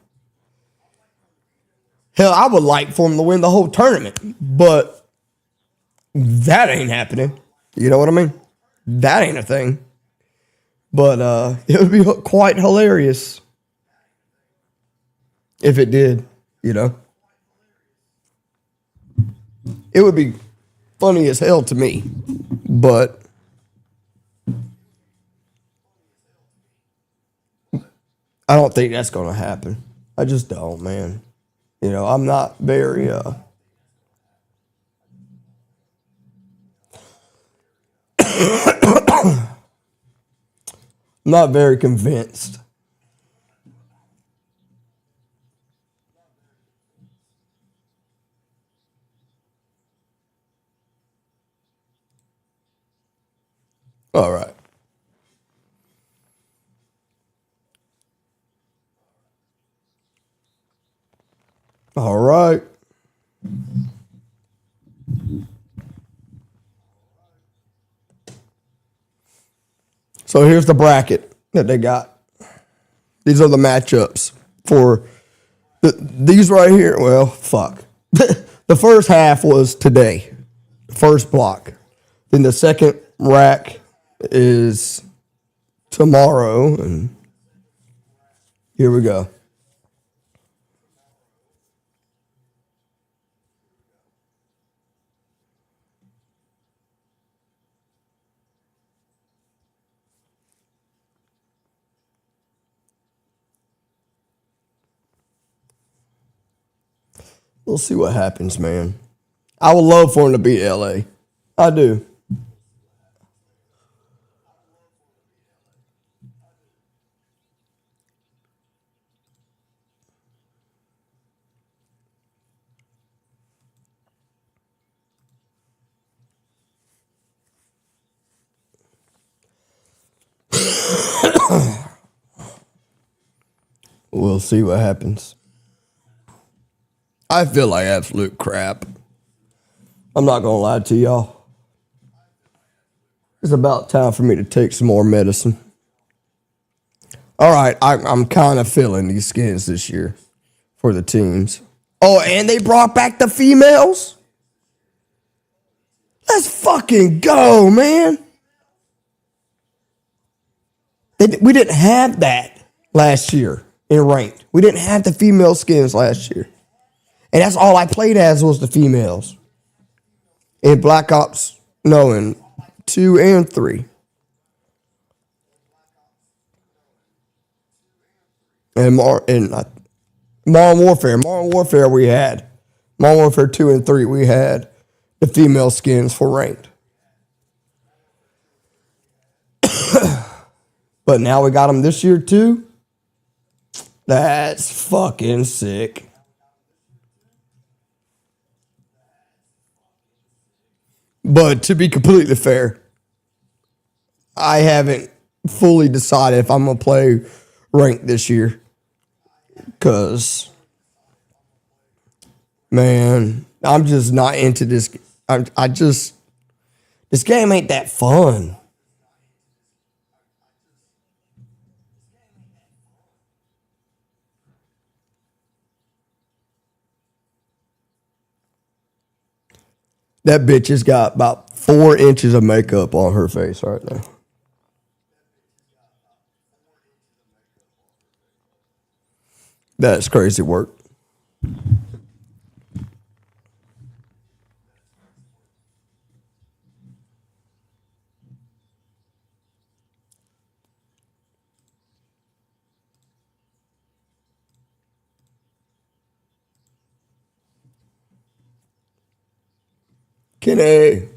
Hell, I would like for them to win the whole tournament, but that ain't happening. You know what I mean? That ain't a thing. But it would be quite hilarious if it did, you know? It would be funny as hell to me, but I don't think that's going to happen. I just don't, man. You know, I'm not very not very convinced. All right. All right. So here's the bracket that they got. These are the matchups for these right here. Well, fuck. The first half was today, first block. Then the second rack is tomorrow, and here we go. We'll see what happens, man. I would love for him to beat LA. I do. We'll see what happens. I feel like absolute crap. I'm not going to lie to y'all. It's about time for me to take some more medicine. All right, I'm kind of feeling these skins this year for the teams. Oh, and they brought back the females? Let's fucking go, man. We didn't have that last year in ranked. We didn't have the female skins last year. And that's all I played as was the females. In Black Ops, no, in 2 and 3. And Modern Warfare we had. Modern Warfare 2 and 3 we had the female skins for ranked. But now we got them this year too. That's fucking sick. But to be completely fair, I haven't fully decided if I'm going to play ranked this year. Because, man, I'm just not into this. This game ain't that fun. That bitch has got about 4 inches of makeup on her face right now. That's crazy work. Kenny.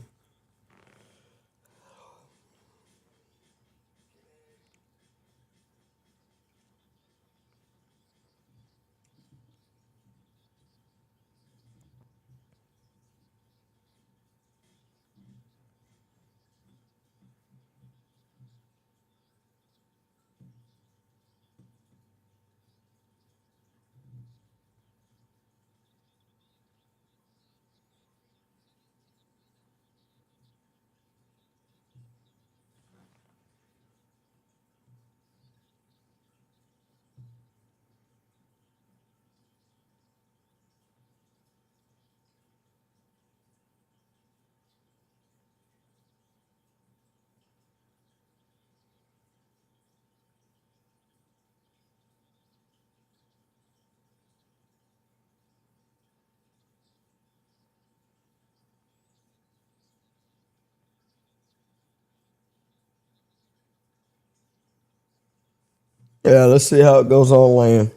Yeah, let's see how it goes on land.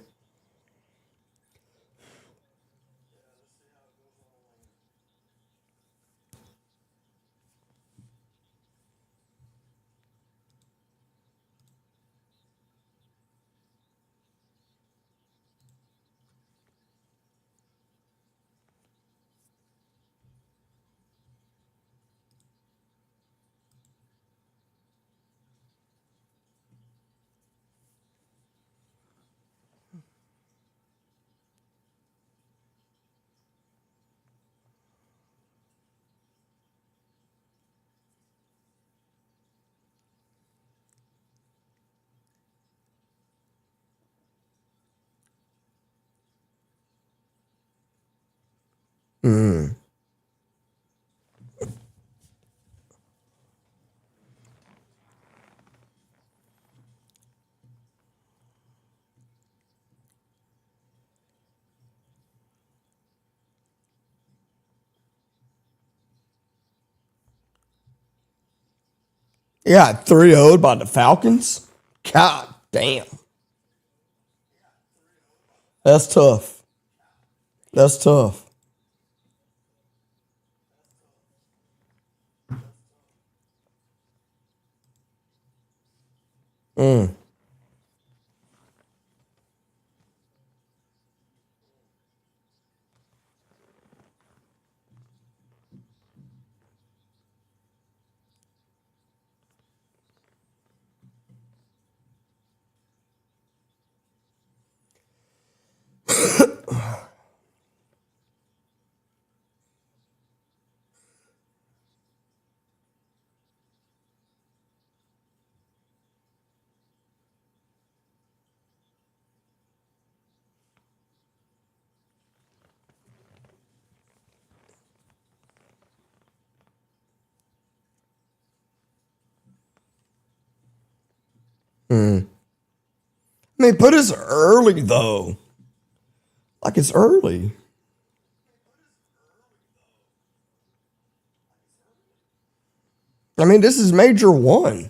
Mm. Yeah, 3-0'd by the Falcons. God damn. That's tough. That's tough. Mm. Mm. I mean, put us early, though. Like, it's early. I mean, this is Major 1.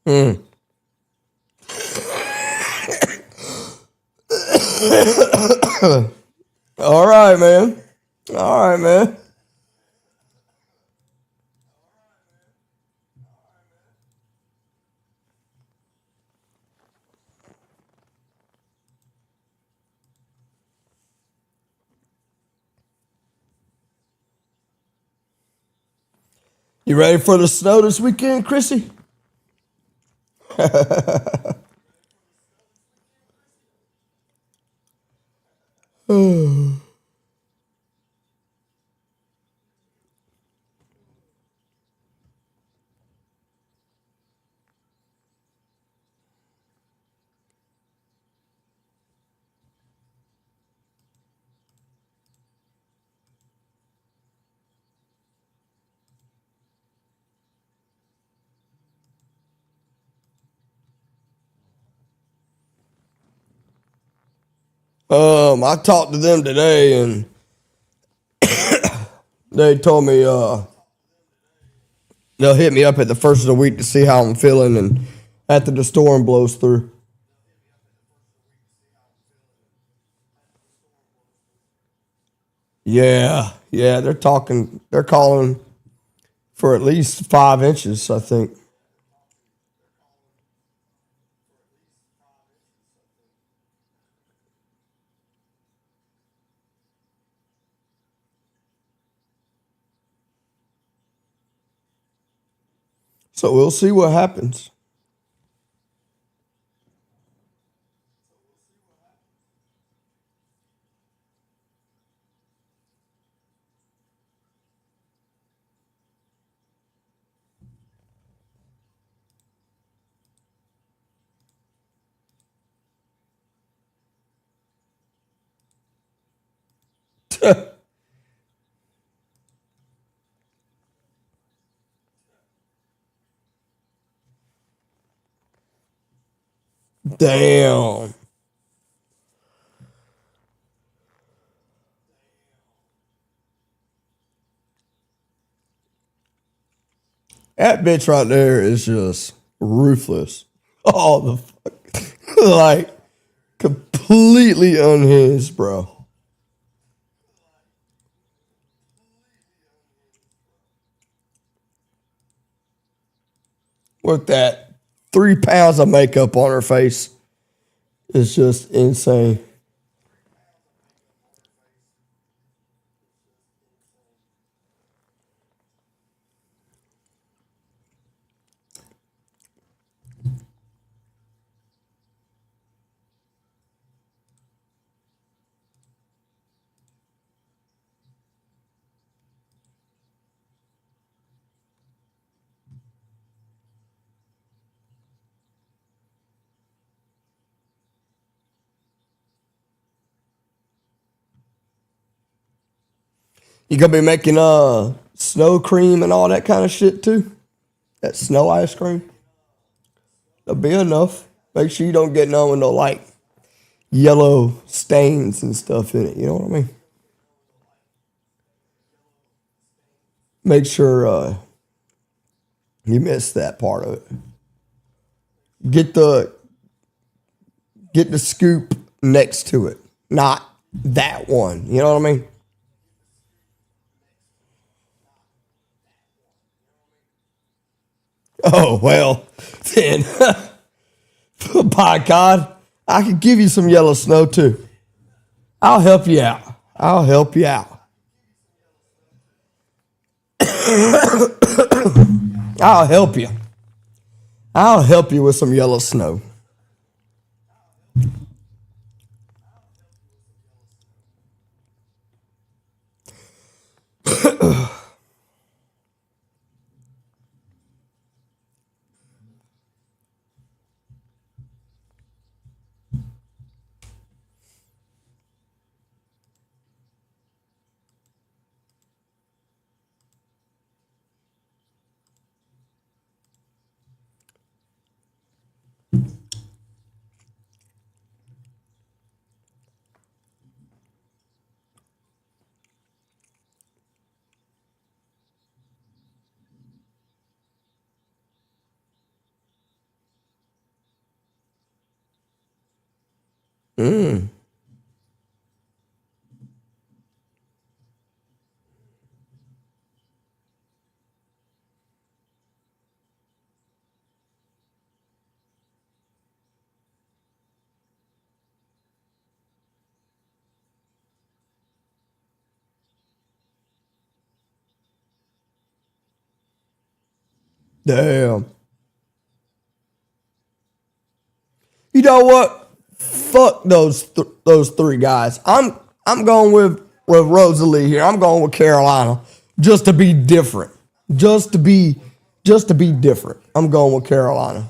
Mm. All right, man. All right, man. You ready for the snow this weekend, Chrissy? I talked to them today, and they told me they'll hit me up at the first of the week to see how I'm feeling, and after the storm blows through. Yeah, they're calling for at least 5 inches, I think. So we'll see what happens. Damn. That bitch right there is just ruthless. Oh, the fuck. Like, completely unhinged, bro. With that 3 pounds of makeup on her face. It's just insane. You gonna be making snow cream and all that kind of shit too? That snow ice cream? That'll be enough. Make sure you don't get none with no like yellow stains and stuff in it. You know what I mean? Make sure you miss that part of it. Get the scoop next to it, not that one. You know what I mean? Oh, well, then, by God, I could give you some yellow snow too. I'll help you out. I'll help you out. I'll help you. I'll help you with some yellow snow. Mm. Damn. You know what? Fuck those three guys. I'm going with Rosalie here. I'm going with Carolina just to be different. Just to be different. I'm going with Carolina.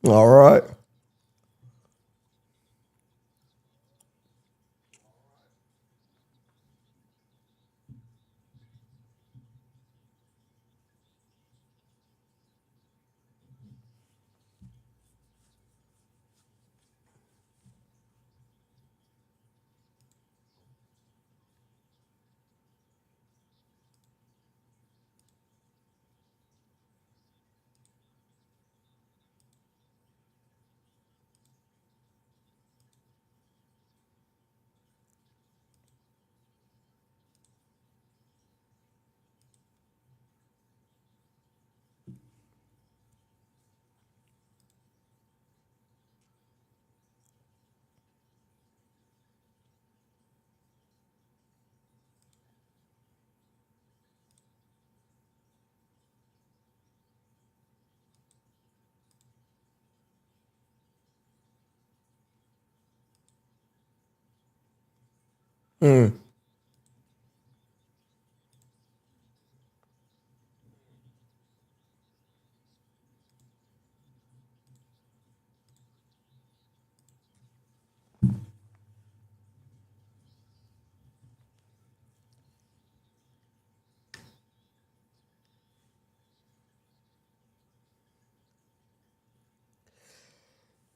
All right.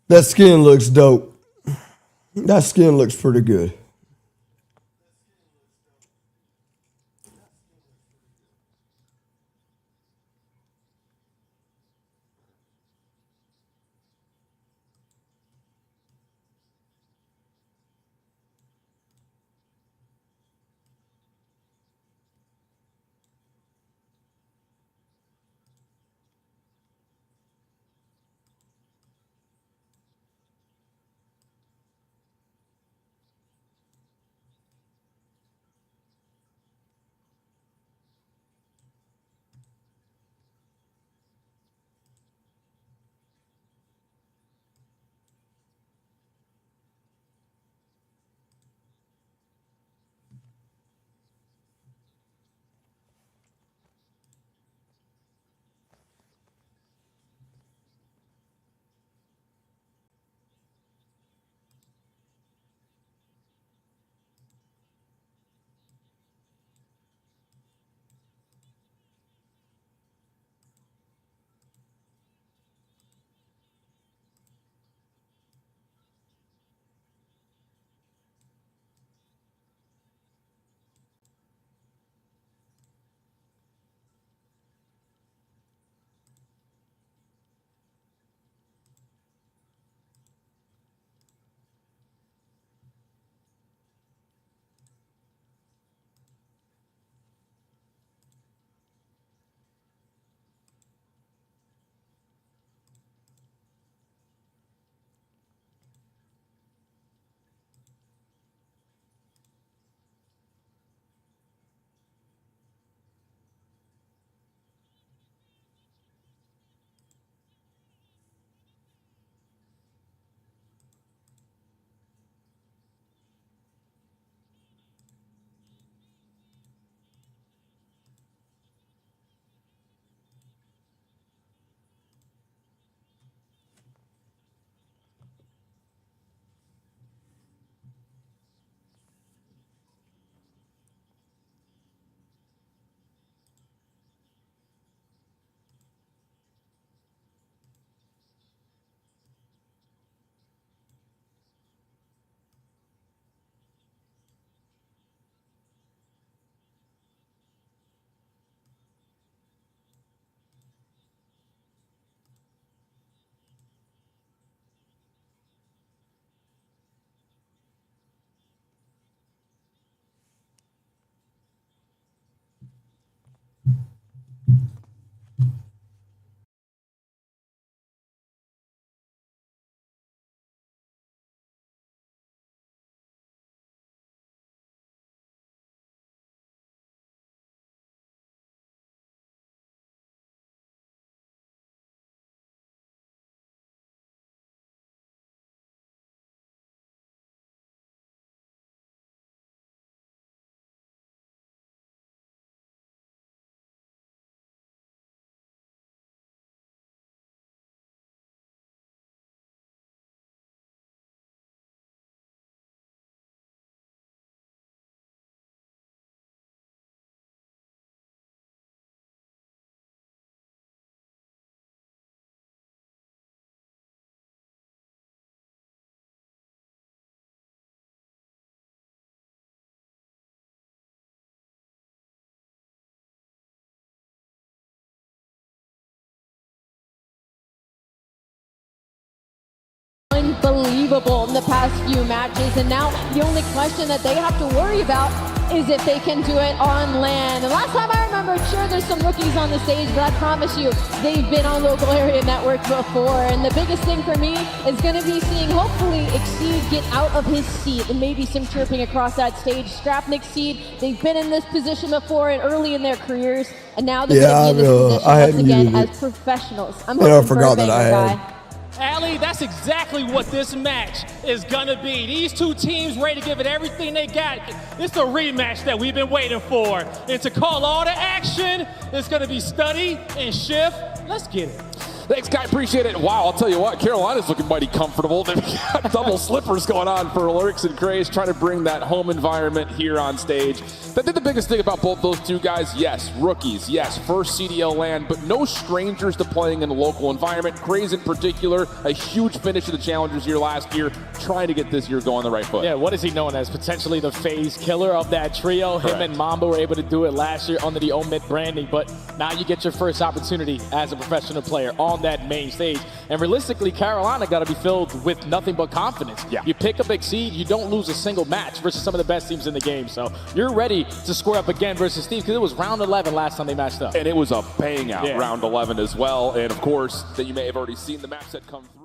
That skin looks dope. That skin looks pretty good. Unbelievable in the past few matches, and now the only question that they have to worry about is if they can do it on land. And last time I remember, sure, there's some rookies on the stage, but I promise you, they've been on local area network before. And the biggest thing for me is going to be seeing, hopefully, Exceed get out of his seat and maybe some chirping across that stage. Strap and Exceed, they've been in this position before and early in their careers, and now they're going to be in this position once again as professionals. I'm hoping I forgot that I had. Allie, that's exactly what this match is gonna be. These two teams ready to give it everything they got. It's a rematch that we've been waiting for. And to call all the action, it's gonna be Study and Shift. Let's get it. Thanks, Kai. Appreciate it. Wow, I'll tell you what, Carolina's looking mighty comfortable. They've got double slippers going on for Lurks and Craze, trying to bring that home environment here on stage. I think the biggest thing about both those two guys, yes, rookies, yes, first CDL land, but no strangers to playing in the local environment. Craze in particular, a huge finish of the Challengers year last year, trying to get this year going the right foot. Yeah, what is he known as? Potentially the phase killer of that trio. Correct. Him and Mamba were able to do it last year under the Omid branding, but now you get your first opportunity as a professional player on that main stage. And realistically, Carolina got to be filled with nothing but confidence. Yeah. You pick a big seed, you don't lose a single match versus some of the best teams in the game. So you're ready to square up again versus Steve, because it was round 11 last time they matched up. And it was a bang out round 11 as well. And of course, that you may have already seen the maps that come through.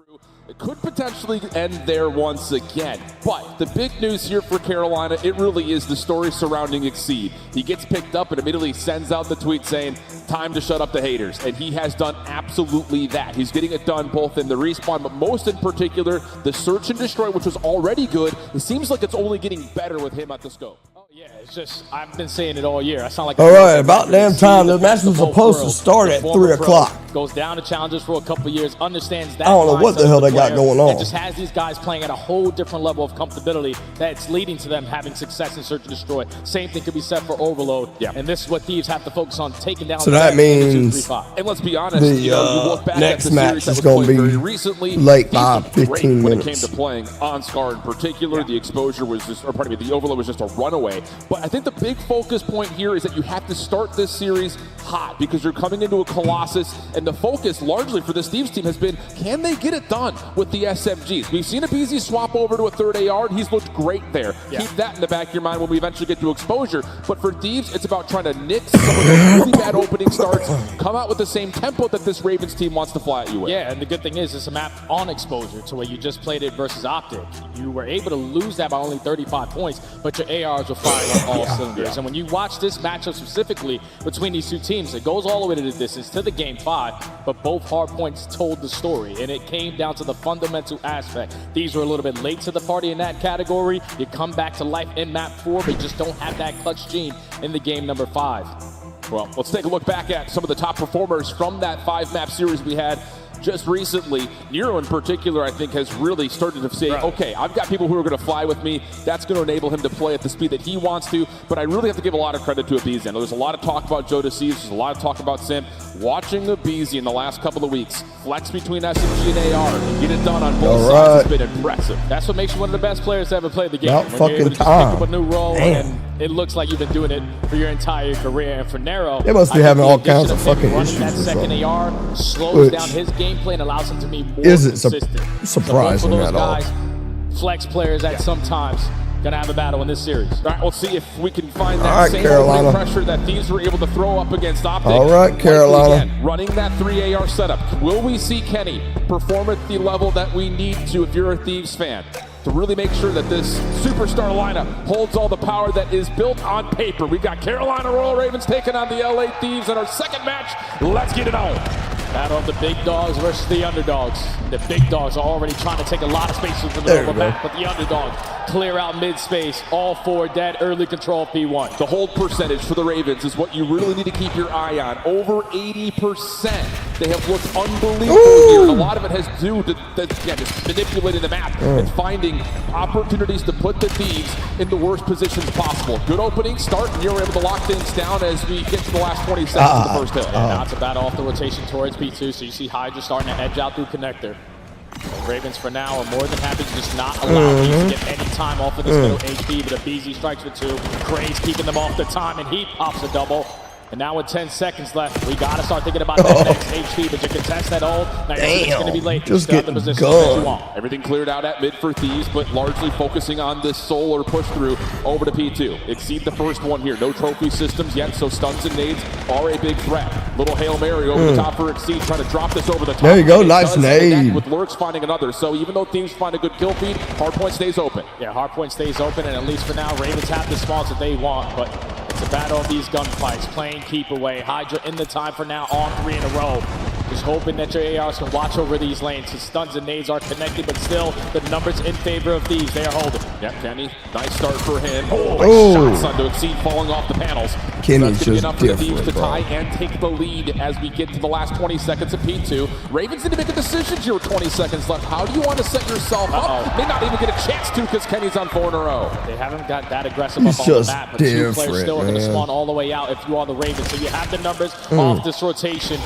It could potentially end there once again. But the big news here for Carolina, it really is the story surrounding Exceed. He gets picked up and immediately sends out the tweet saying, time to shut up the haters. And he has done absolutely that. He's getting it done both in the respawn, but most in particular, the search and destroy, which was already good. It seems like it's only getting better with him at the scope. Yeah, it's just, I've been saying it all year. I sound like all right, about damn time. The match was supposed to start at 3 o'clock. Goes down to Challengers for a couple of years, understands that. I don't know what the hell they got going on. And just has these guys playing at a whole different level of comfortability that's leading to them having success in Search and Destroy. Same thing could be said for Overload. Yeah. And this is what Thieves have to focus on, taking down. So that means and let's be honest, the next match is going to be recently, late by 15 when minutes. it came to playing on Scar in particular. The exposure was just, or pardon me, the Overload was just a runaway. But I think the big focus point here is that you have to start this series hot because you're coming into a Colossus, and the focus largely for this Thieves team has been, can they get it done with the SMGs? We've seen a BZ swap over to a third AR, and he's looked great there. Yeah. Keep that in the back of your mind when we eventually get to exposure. But for Thieves, it's about trying to nix some of those really bad opening starts, come out with the same tempo that this Ravens team wants to fly at you with. Yeah, and the good thing is it's a map on exposure to where you just played it versus OpTic. You were able to lose that by only 35 points, but your ARs were firing on all cylinders. And when you watch this matchup specifically between these two teams, it goes all the way to the distance, to the game 5, but both hardpoints told the story, and it came down to the fundamental aspect. These were a little bit late to the party in that category. You come back to life in map 4, but you just don't have that clutch gene in the game number 5. Well, let's take a look back at some of the top performers from that 5-map series we had just recently. Nero in particular, I think, has really started to say, okay, I've got people who are going to fly with me. That's going to enable him to play at the speed that he wants to. But I really have to give a lot of credit to Abizi. I know there's a lot of talk about Joe Deceives. There's a lot of talk about Sim. Watching Abizi in the last couple of weeks flex between SMG and AR and get it done on both sides has been impressive. That's what makes you one of the best players to ever play the game. About when you're able to just pick up a new role, Damn. and it looks like you've been doing it for your entire career. And for Nero, They must be having all kinds of fucking running issues that or second something. AR slows Which down his gameplay and allows him to be more isn't consistent. surprising so both of at those all. guys, flex players that sometimes gonna have a battle in this series. All right, we'll see if we can find All that right, same Carolina. opening pressure that Thieves were able to throw up against OpTic. All right, Likely Carolina. again, running that 3 AR setup. Will we see Kenny perform at the level that we need to if you're a Thieves fan? To really make sure that this superstar lineup holds all the power that is built on paper. We've got Carolina Royal Ravens taking on the LA Thieves in our second match. Let's get it on. Battle of the big dogs versus the underdogs. The big dogs are already trying to take a lot of space from the middle of the map, but the underdogs clear out mid-space. All 4 dead, early control P1. The hold percentage for the Ravens is what you really need to keep your eye on. Over 80%. They have looked unbelievable here, and a lot of it has to do with just manipulating the map and finding opportunities to put the Thieves in the worst positions possible. Good opening start, and you're able to lock things down as we get to the last 20 seconds of the first hit. Now it's a battle off the rotation towards P2, so you see Hydra starting to edge out through connector. Ravens for now are more than happy to just not allow these to get any time off of this middle HP, but Abizi strikes with 2. Craze keeping them off the time, and he pops a double. And now with 10 seconds left, we got to start thinking about that next HP, but you contest that ult. Now it's going to be late. Just get get the position that you gone. want. Everything cleared out at mid for Thieves, but largely focusing on this solar push through over to P2. Exceed the first one here. No trophy systems yet, so stuns and nades are a big threat. Little Hail Mary over the top for Exceed, trying to drop this over the top. There you go, And it nice does connect nade. With Lurks finding another, so even though Thieves find a good kill feed, hardpoint stays open. Yeah, hardpoint stays open, and at least for now, Ravens have the spawns that they want, but it's a battle of these gunfights. Playing keep away. Hydra in the time for now on 3 in a row. just hoping that your ARs can watch over these lanes. His stuns and nades are connected, but still the numbers in favor of Thieves. They are holding. Yep, Kenny, nice start for him. Oh, shot to exceed falling off the panels. Kenny's so that's just be enough for the Thieves different, to bro. tie and take the lead as we get to the last 20 seconds of P2. Ravens need to make a decision here with 20 seconds left. How do you want to set yourself up? May not even get a chance to because Kenny's on 4 in a row. They haven't got that aggressive He's up on the just map, but two players different, still are going to man. spawn all the way out if you are the Ravens. So you have the numbers off this rotation.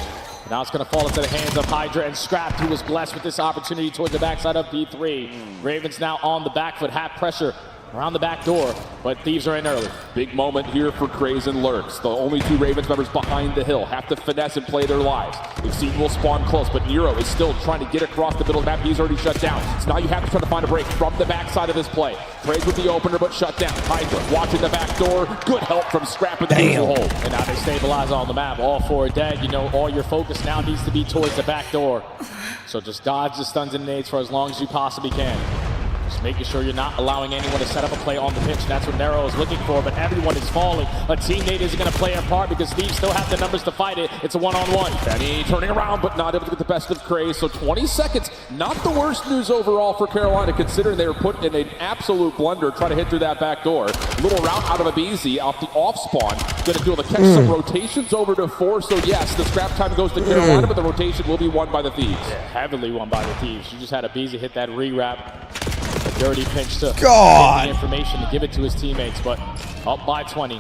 Now it's going to fall into the hands of Hydra and Scrap, who was blessed with this opportunity towards the backside of P3. Ravens now on the back foot, half pressure around the back door, but Thieves are in early. Big moment here for Craze and Lurks. The only 2 Ravens members behind the hill have to finesse and play their lives. Exceed will spawn close, but Nero is still trying to get across the middle of the map. He's already shut down. So now you have to try to find a break from the backside of this play. Craze with the opener, but shut down. Hydra watching the back door. Good help from Scrap with the usual hold. And now they stabilize on the map. All 4 are dead. You know, all your focus now needs to be towards the back door. So just dodge the stuns and nades for as long as you possibly can. Just making sure you're not allowing anyone to set up a play on the pitch. That's what Nero is looking for, but everyone is falling. A teammate isn't going to play a part because Thieves still have the numbers to fight it. It's a one-on-one. Benny turning around, but not able to get the best of Craze. So 20 seconds, not the worst news overall for Carolina, considering they were put in an absolute blunder trying to hit through that back door. Little route out of a BZ off the off spawn. Going to be able to catch some rotations over to 4. So yes, the scrap time goes to Carolina, but the rotation will be won by the Thieves. Yeah, heavily won by the Thieves. You just had a BZ hit that re-wrap. A dirty pinch to God. get the information to give it to his teammates, but up by 20.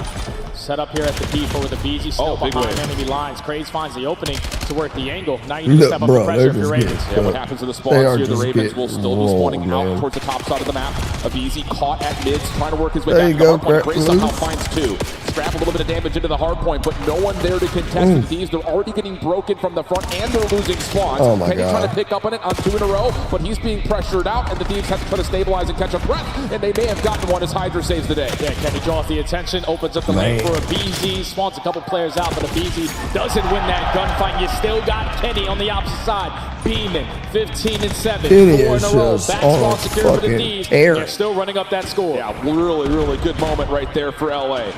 Set up here at the P4 with the BZ still behind enemy lines. Craze finds the opening to work the angle. Now you need to step up the pressure if you're Ravens. Yeah, what happens to the spawns here? The Ravens will still be spawning out towards the top side of the map. A BZ caught at mids, trying to work his way back to the hard point. Craze somehow finds 2. Scrap a little bit of damage into the hard point, but no one there to contest the Thieves. They're already getting broken from the front, and they're losing spawns. Oh my Kenny God. trying to pick up on it on 2 in a row, but he's being pressured out, and the Thieves have to try to stabilize and catch a breath, and they may have gotten one as Hydra saves the day. Yeah, Kenny draws the attention, opens up the lane for a BZ, spawns a couple players out, but a BZ doesn't win that gunfight. You still got Kenny on the opposite side, beaming 15 and 7, Kenny 4 in a is row. just Back on spawn a secure for the fucking Thieves. tear. They're still running up that score. Yeah, really good moment right there for LA.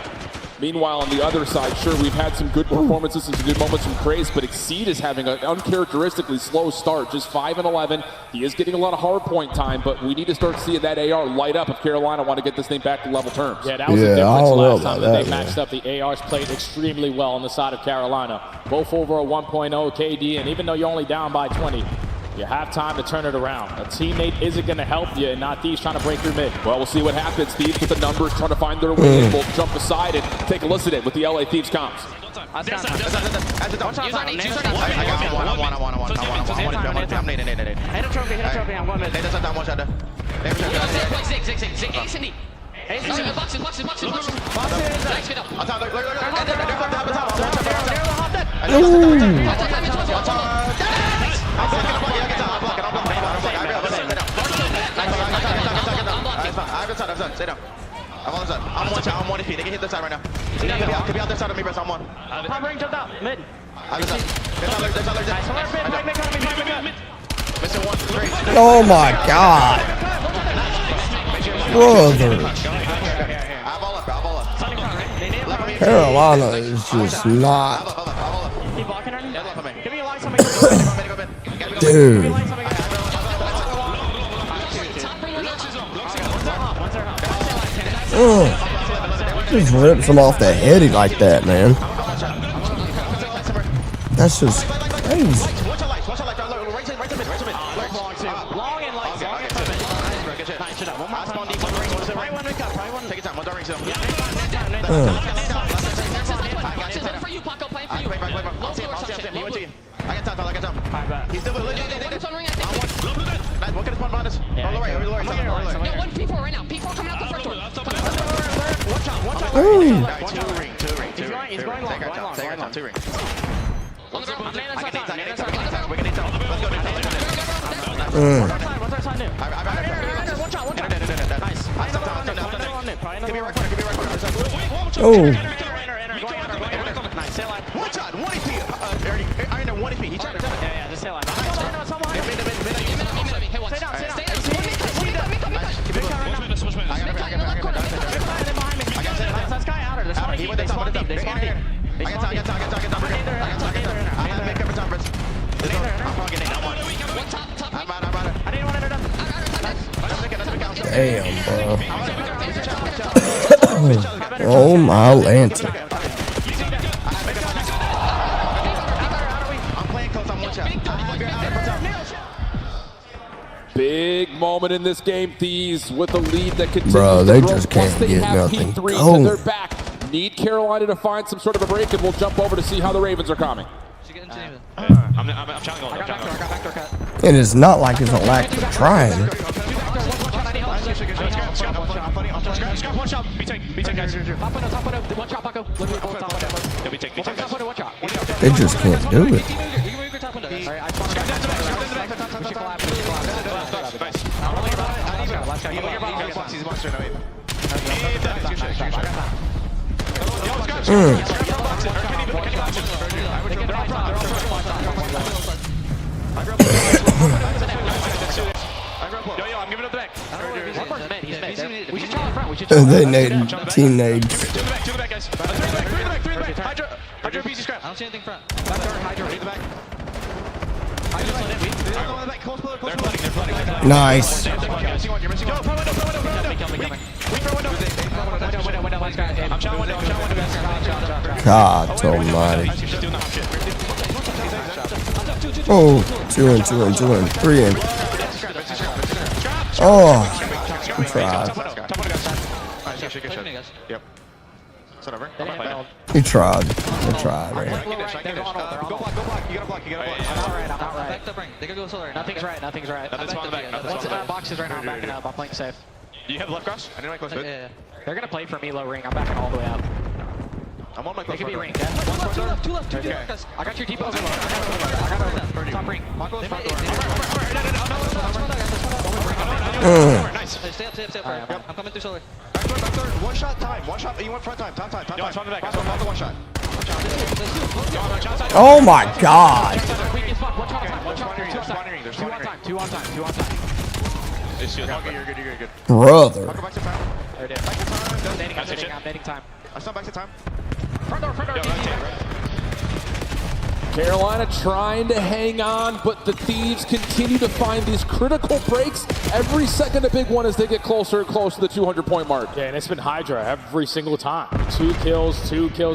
Meanwhile, on the other side, sure, we've had some good performances and some good moments from Craze, but Exceed is having an uncharacteristically slow start, just 5 and 11. He is getting a lot of hard point time, but we need to start seeing that AR light up if Carolina want to get this thing back to level terms. Yeah, that was the difference last time that they matched up. The ARs played extremely well on the side of Carolina. Both over a 1.0 KD, and even though you're only down by 20, you have time to turn it around. A teammate isn't going to help you, and not Thieves trying to break through mid. Well, we'll see what happens. Thieves with the numbers, trying to find their way. We'll jump aside and take a listen at with the LA Thieves comms. Stay down. I'm on the side. I'm one shot. I'm 1 HP. They can hit the side right now. Could be out the side of me, bro. I'm one. Hovering, jumped out. Mid. Missing 1. Great. Oh my God. Brother. Eyeball up. Carolina is just not. Keep blocking her. Give me a light. Dude. Just rips him off the heady like that, man. That's just crazy. He's still with what can spawn behind us? No, one P4 right now. P4 coming out the front door. Watch out. 2 ring. He's going long. Take our time. 2 ring. On the ground. We're gonna tell. Let's go. What's our side new? Watch out. Nice. Give me right corner. Oh. Nice. Stay alive. Watch out. 1 HP. I know 1 HP. He tried to. Yeah. Just stay alive. Stay down. Let's guy out of this. They spawn deep. I got time. I have to make every time, Chris. Damn, bro. Oh my lantern. Big moment in this game, Thieves, with a lead that continues Bro, to they grow. just can't Once they get have nothing P3 going. and they're back. Need Carolina to find some sort of a break, and we'll jump over to see how the Ravens are coming. It is not like it's a lack of trying. They just can't do it. They need team nades. I don't see anything front. Nice. God almighty. Oh, 2 and 2 and 2 and 3 and. Oh, he tried. Yep. Whatever. He tried. He tried, man. Nothing's right. Nothing's right. Box is right now. I'm backing up. I'm playing safe. Do you have left cross? I didn't like close. Yeah. They're gonna play for me low ring. I'm backing all the way up. I'm on my close. They could be ring. Two left. Guys. I got your depot. I got top ring. Nice. Stay up. I'm coming through solar. One shot time. One shot. You want front time. Time. One shot. Oh my God. Two on time. You're good. Brother. I'm netting time. I stop back to time. Front door. Carolina trying to hang on, but the Thieves continue to find these critical breaks. Every second a big one as they get closer and closer to the 200-point mark. Yeah, and it's been Hydra every single time. 2 kills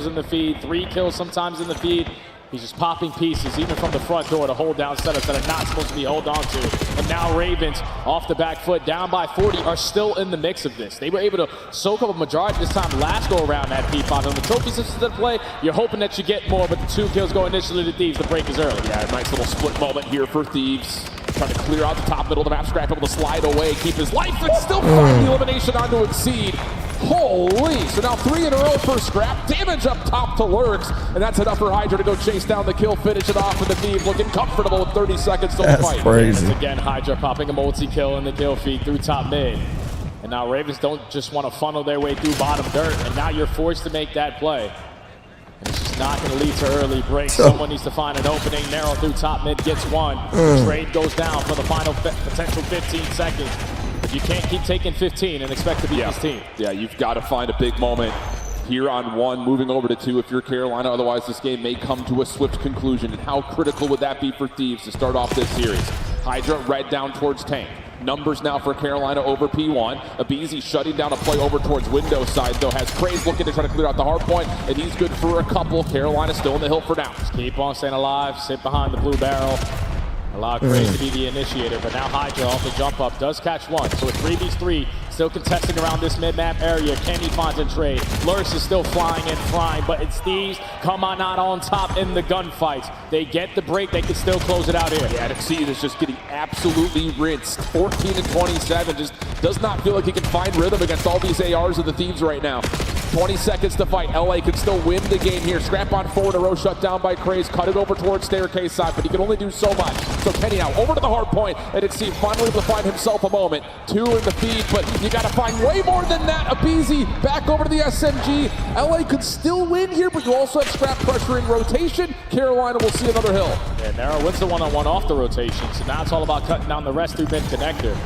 in the feed, 3 kills sometimes in the feed. He's just popping pieces, even from the front door, to hold down setups that are not supposed to be held on to. And now Ravens, off the back foot, down by 40, are still in the mix of this. They were able to soak up a majority this time last go around that P5. On the trophy systems that play, you're hoping that you get more, but the 2 kills go initially to Thieves. The break is early. Yeah, a nice little split moment here for Thieves. Trying to clear out the top middle of the map, Scrap able to slide away, keep his life, and still find the elimination on to Exceed. Holy, so now 3 in a row for Scrap. Damage up top to Lurks, and that's enough for Hydra to go chase down the kill, finish it off with the Thief, looking comfortable with 30 seconds to That's fight. crazy. Once again, Hydra popping a multi-kill in the kill feed through top mid. And now Ravens don't just want to funnel their way through bottom dirt, and now you're forced to make that play. And it's just not going to lead to early breaks. Someone needs to find an opening. Narrow through top mid, gets one. Trade goes down for the final potential 15 seconds. But you can't keep taking 15 and expect to beat this team. Yeah, you've got to find a big moment here on 1, moving over to 2 if you're Carolina. Otherwise, this game may come to a swift conclusion. And how critical would that be for Thieves to start off this series? Hydra red down towards tank. Numbers now for Carolina over P1. Abizi shutting down a play over towards window side, though, has Craze looking to try to clear out the hard point, and he's good for a couple. Carolina still in the hill for now. Just keep on staying alive, sit behind the blue barrel. Allow Craze to be the initiator, but now Hydra off the jump up does catch one. So a 3v3, still contesting around this mid-map area. Can he find a trade? Lurks is still flying and flying, but it's Thieves come on out on top in the gunfights. They get the break, they can still close it out here. Yeah, Exceed is just getting absolutely rinsed. 14 and 27, just does not feel like he can find rhythm against all these ARs of the Thieves right now. 20 seconds to fight. LA could still win the game here. Scrap on 4 in a row, shut down by Craze. Cut it over towards staircase side, but he can only do so much. So Kenny now over to the hard point, and Exceed finally able to find himself a moment. 2 in the feed, but you got to find way more than that. Abizi back over to the SMG. LA could still win here, but you also have Scrap pressure in rotation. Carolina will see another hill. Yeah, Narrow wins the one-on-one off the rotation, so now it's all about cutting down the rest through mid connector.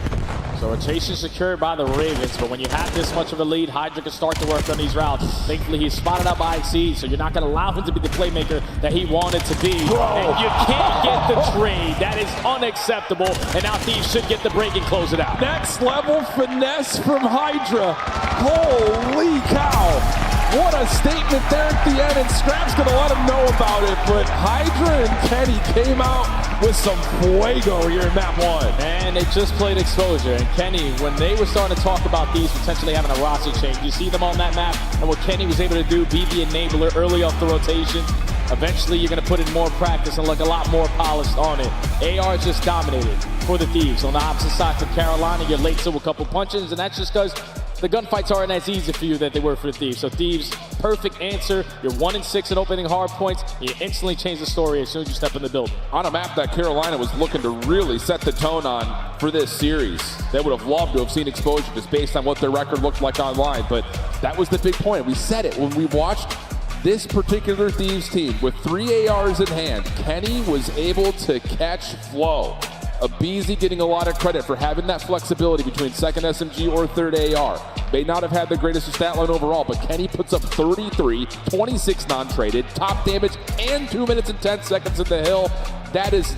So rotation secured by the Ravens, but when you have this much of a lead, Hydra can start to work on these routes. Thankfully, he's spotted out by Exceed, so you're not going to allow him to be the playmaker that he wanted to be. And you can't get the trade. That is unacceptable, and now Thieves should get the break and close it out. Next level finesse from Hydra. Holy cow. What a statement there at the end, and Scrap's going to let him know about it, but Hydra and Kenny came out with some fuego here in map 1. And they just played Exposure, and Kenny, when they were starting to talk about these potentially having a roster change, you see them on that map, and what Kenny was able to do, be the enabler early off the rotation. Eventually, you're going to put in more practice and look a lot more polished on it. AR just dominated for the Thieves. On the opposite side for Carolina, you're late to a couple punches, and that's just because the gunfights aren't as easy for you that they were for the Thieves. So Thieves, perfect answer. You're 1-6 in opening hard points. You instantly change the story as soon as you step in the building. On a map that Carolina was looking to really set the tone on for this series. They would have loved to have seen Exposure just based on what their record looked like online, but that was the big point. We said it when we watched this particular Thieves team with 3 ARs in hand. Kenny was able to catch flow. Abizi getting a lot of credit for having that flexibility between second SMG or third AR. May not have had the greatest stat line overall, but Kenny puts up 33, 26 non-traded, top damage, and 2 minutes and 10 seconds in the hill. That is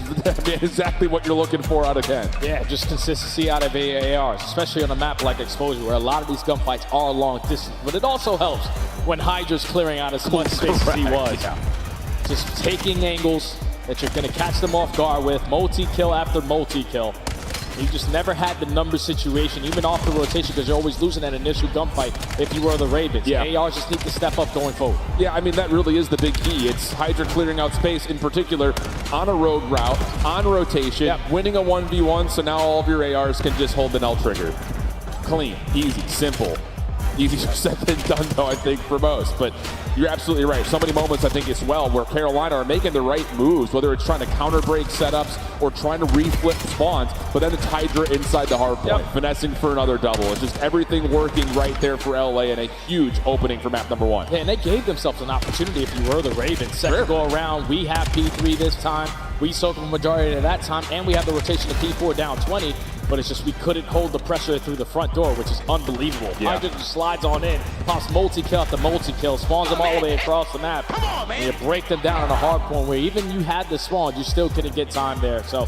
exactly what you're looking for out of Ken. Yeah, just consistency out of ARs, especially on a map like Exposure, where a lot of these gunfights are long distance. But it also helps when Hydra's clearing out as much space as he was. Yeah. Just taking angles that you're going to catch them off guard with, multi-kill after multi-kill. You just never had the number situation, even off the rotation, because you're always losing that initial gunfight if you were the Ravens. Yeah. ARs just need to step up going forward. Yeah, I mean, that really is the big key. It's Hydra clearing out space, in particular, on a rogue route, on rotation, winning a 1v1, so now all of your ARs can just hold the L trigger. Clean, easy, simple. Easier said than done, though, I think, for most. But you're absolutely right. So many moments, I think, as well, where Carolina are making the right moves, whether it's trying to counter-break setups or trying to reflip spawns, but then it's Hydra inside the hard point, finessing for another double. It's just everything working right there for LA, and a huge opening for map number 1. Yeah, and they gave themselves an opportunity if you were the Ravens. Second go around, we have P3 this time. We soaked the majority of that time, and we have the rotation to P4 down 20. But it's just we couldn't hold the pressure through the front door, which is unbelievable. Yeah. Hydra just slides on in, pops multi-kill after multi-kill, spawns them all the way across the map. Come on, man. And you break them down on a hard point where even you had the spawn, you still couldn't get time there. So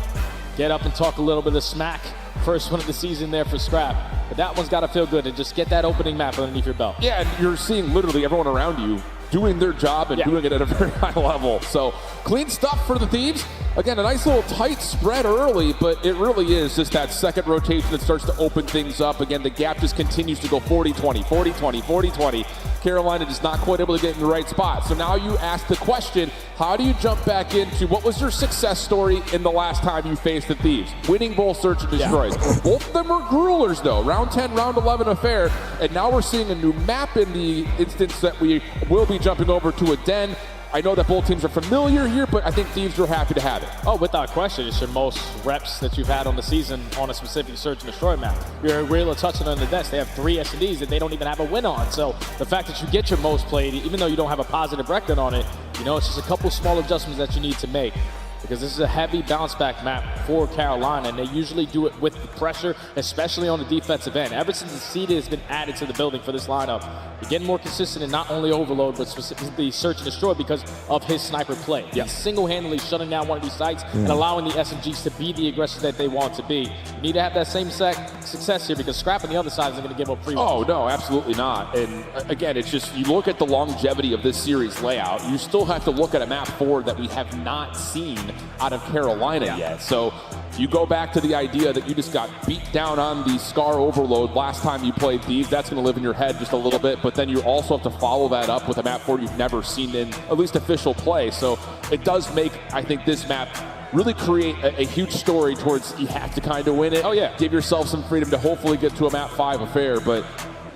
get up and talk a little bit of smack. First one of the season there for Scrap. But that one's got to feel good and just get that opening map underneath your belt. Yeah, and you're seeing literally everyone around you doing their job and doing it at a very high level. So clean stuff for the Thieves. Again, a nice little tight spread early, but it really is just that second rotation that starts to open things up. Again, the gap just continues to go 40-20, 40-20, 40-20. Carolina just not quite able to get in the right spot. So now you ask the question, how do you jump back into what was your success story in the last time you faced the Thieves? Winning both Search and Destroys. Both of them were gruelers, though. Round 10, round 11 affair. And now we're seeing a new map in the instance that we will be jumping over to a den. I know that both teams are familiar here, but I think Thieves are happy to have it. Oh, without question, it's your most reps that you've had on the season on a specific Search and Destroy map. You're really touching on the desk. They have 3 S&Ds that they don't even have a win on. So the fact that you get your most played, even though you don't have a positive record on it, you know, it's just a couple small adjustments that you need to make. Because this is a heavy bounce back map for Carolina, and they usually do it with the pressure, especially on the defensive end. Ever since the CD has been added to the building for this lineup, you're getting more consistent in not only Overload, but specifically Search and Destroy because of his sniper play. He's single-handedly shutting down one of these sites and allowing the SMGs to be the aggressors that they want to be. You need to have that same success here because Scrap on the other side isn't going to give up free ones. Oh, no, absolutely not. And again, it's just, you look at the longevity of this series layout, you still have to look at a map 4 that we have not seen out of Carolina yet. So you go back to the idea that you just got beat down on the Scar Overload last time you played Thieves. That's going to live in your head just a little bit, but then you also have to follow that up with a map 4 you've never seen in at least official play. So it does make, I think, this map really create a huge story towards you have to kind of win it. Oh, yeah. Give yourself some freedom to hopefully get to a map 5 affair, but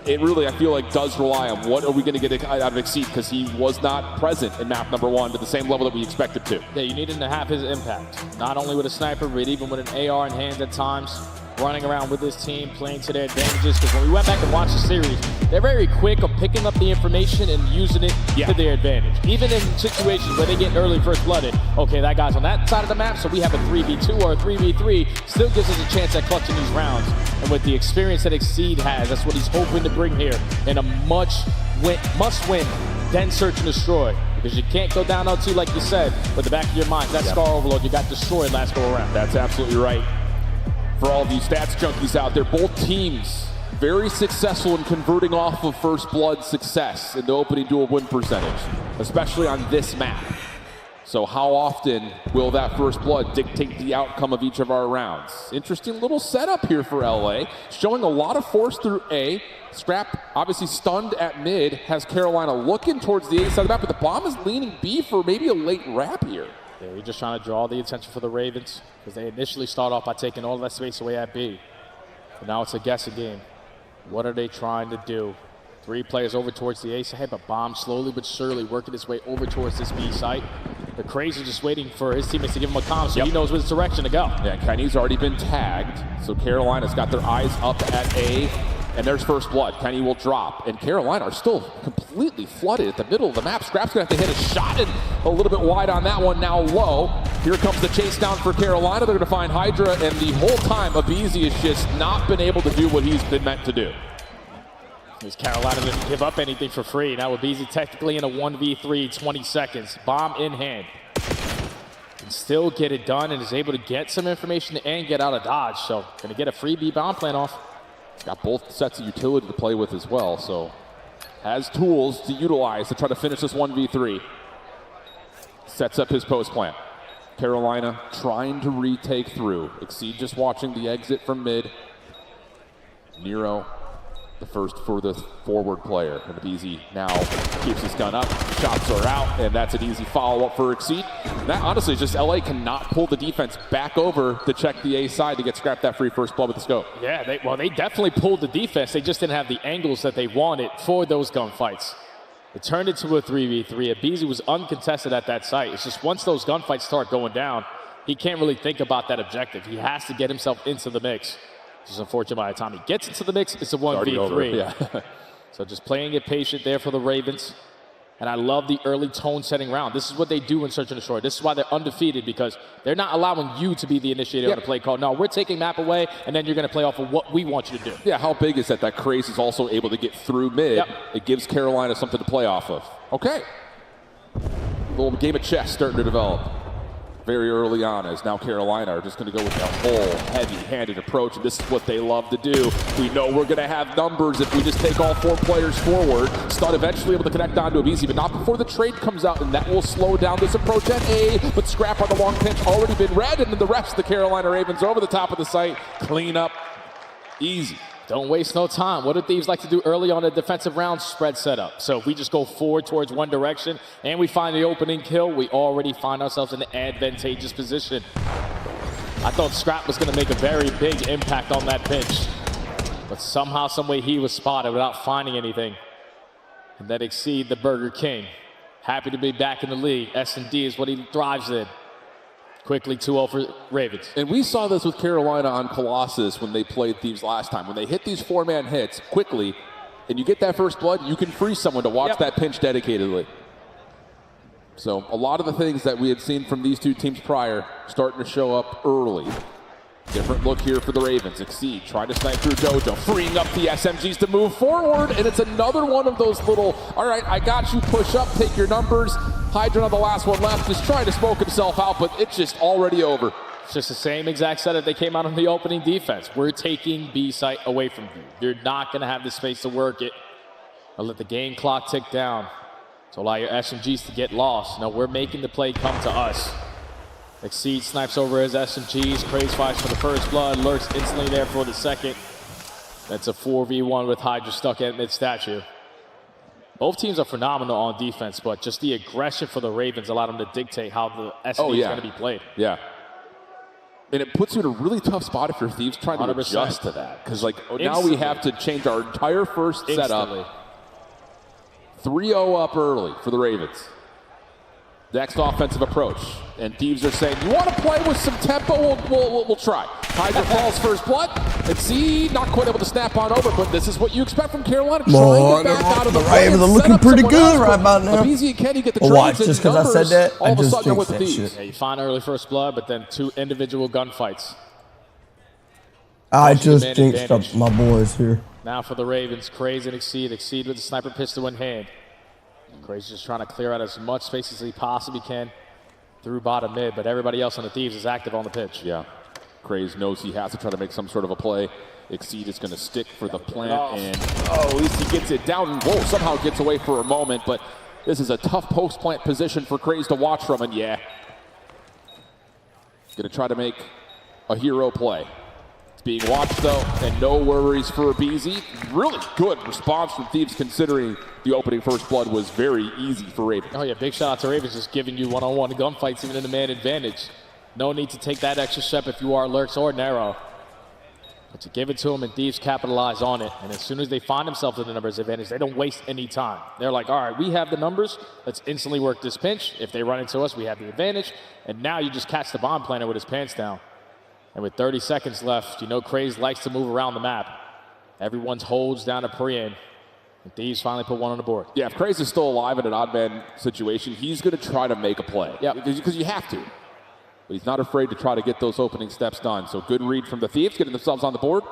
it really, I feel like, does rely on what are we going to get out of Exceed because he was not present in map number 1 to the same level that we expected to. Yeah, you need him to have his impact. Not only with a sniper, but even with an AR in hand at times, running around with his team, playing to their advantages. Because when we went back and watched the series, they're very quick of picking up the information and using it to their advantage. Even in situations where they get early first blooded, okay, that guy's on that side of the map, so we have a 3v2 or a 3v3, still gives us a chance at clutching these rounds. And with the experience that Exceed has, that's what he's hoping to bring here in a must-win, then search and destroy. Because you can't go down 0-2 like you said, but the back of your mind, that Scar Overload, you got destroyed last go around. That's absolutely right. For all of you stats junkies out there, both teams very successful in converting off of first blood success in the opening duel win percentage, especially on this map. So how often will that first blood dictate the outcome of each of our rounds? Interesting little setup here for LA, showing a lot of force through A. Scrap, obviously stunned at mid, has Carolina looking towards the A side of the map, but the bomb is leaning B for maybe a late wrap here. Yeah, you're just trying to draw the attention for the Ravens, because they initially start off by taking all that space away at B. But now it's a guessing game. What are they trying to do? 3 players over towards the A side, but bomb slowly but surely working its way over towards this B site. The Crazy just waiting for his teammates to give him a comm so he knows which direction to go. Yeah, Kenny's already been tagged, so Carolina's got their eyes up at A, and there's first blood. Kenny will drop, and Carolina are still completely flooded at the middle of the map. Scrap's gonna have to hit a shot, and a little bit wide on that one, now low. Here comes the chase down for Carolina. They're gonna find Hydra, and the whole time, Abizi has just not been able to do what he's been meant to do. Because Carolina didn't give up anything for free. Now Abizi technically in a 1v3, 20 seconds. Bomb in hand. Can still get it done and is able to get some information and get out of dodge. So gonna get a free B bomb plan off. Got both sets of utility to play with as well, so has tools to utilize to try to finish this 1v3. Sets up his post plan. Carolina trying to retake through. Exceed just watching the exit from mid. Nero, the first furthest forward player. And Abizi now keeps his gun up. Shots are out, and that's an easy follow-up for Exceed. And that honestly is just LA cannot pull the defense back over to check the A side to get scrapped that free first blood with the scope. Yeah, they definitely pulled the defense. They just didn't have the angles that they wanted for those gunfights. It turned into a 3v3. Abizi was uncontested at that site. It's just once those gunfights start going down, he can't really think about that objective. He has to get himself into the mix. It's just unfortunate by the time he gets into the mix, it's a 1v3. Yeah. So just playing it patient there for the Ravens. And I love the early tone setting round. This is what they do in Search and Destroy. This is why they're undefeated, because they're not allowing you to be the initiator of the play call. No, we're taking map away, and then you're going to play off of what we want you to do. Yeah, how big is that? That Craze is also able to get through mid. It gives Carolina something to play off of. Okay. A little game of chess starting to develop very early on, as now Carolina are just going to go with a whole heavy-handed approach, and this is what they love to do. We know we're going to have numbers if we just take all 4 players forward. Stud eventually able to connect onto Abizi, but not before the trade comes out, and that will slow down this approach at A. But Scrap on the long pinch already been read, and then the rest of the Carolina Ravens over the top of the site. Clean up easy. Don't waste no time. What do Thieves like to do early on a defensive round? Spread setup. So if we just go forward towards one direction and we find the opening kill, we already find ourselves in an advantageous position. I thought Scrap was going to make a very big impact on that pinch, but somehow, some way he was spotted without finding anything. And then Exceed the Burger King. Happy to be back in the league. S&D is what he thrives in. Quickly 2-0 for Ravens. And we saw this with Carolina on Colossus when they played Thieves last time. When they hit these 4-man hits quickly, and you get that first blood, you can free someone to watch that pinch dedicatedly. So a lot of the things that we had seen from these two teams prior starting to show up early. Different look here for the Ravens. Exceed trying to snipe through Dojo, freeing up the SMGs to move forward, and it's another one of those little, all right, I got you, push up, take your numbers. Hydra on the last one left, just trying to smoke himself out, but it's just already over. It's just the same exact setup they came out on the opening defense. We're taking B site away from you. You're not going to have the space to work it. I'll let the game clock tick down to allow your SMGs to get lost. No, we're making the play come to us. Exceed snipes over his SMGs. Craze fires for the first blood. Lurks instantly there for the second. That's a 4v1 with Hydra stuck at mid-statue. Both teams are phenomenal on defense, but just the aggression for the Ravens allowed them to dictate how the SMG is going to be played. Yeah. And it puts you in a really tough spot if you're Thieves trying to 100%. Adjust to that. Because like now we have to change our entire first setup. 3-0 up early for the Ravens. Next offensive approach. And Thieves are saying, you want to play with some tempo? We'll try. Hydra falls first blood. And see, not quite able to snap on over, but this is what you expect from Carolina. Trying to back out of the Ravens are looking pretty good right about now. Abizi and Kenny get the Watch, trades just and because I said that, all I of a just sudden they're with jinxed the that Thieves. shit. Yeah, you find early first blood, but then 2 individual gunfights. I just jinxed up my boys here. Now for the Ravens, Craze and Exceed. Exceed with the sniper pistol in hand. Craze just trying to clear out as much space as he possibly can through bottom mid, but everybody else on the Thieves is active on the pitch. Yeah. Craze knows he has to try to make some sort of a play. Exceed is going to stick for the plant, and at least he gets it down. Whoa, somehow gets away for a moment, but this is a tough post-plant position for Craze to watch from, and yeah. Going to try to make a hero play. It's being watched, though, and no worries for Abizi. Really good response from Thieves, considering the opening first blood was very easy for Ravens. Oh, yeah, big shout out to Ravens, just giving you one-on-one gunfights, even in the man advantage. No need to take that extra step if you are Lurks or Narrow. But to give it to them, and Thieves capitalize on it. And as soon as they find themselves in the numbers advantage, they don't waste any time. They're like, all right, we have the numbers. Let's instantly work this pinch. If they run into us, we have the advantage. And now you just catch the bomb planter with his pants down. And with 30 seconds left, you know Craze likes to move around the map. Everyone's holds down to Prian. And Thieves finally put one on the board. Yeah, if Craze is still alive in an odd man situation, he's going to try to make a play. Yeah, because you have to. But he's not afraid to try to get those opening steps done. So good read from the Thieves, getting themselves on the board.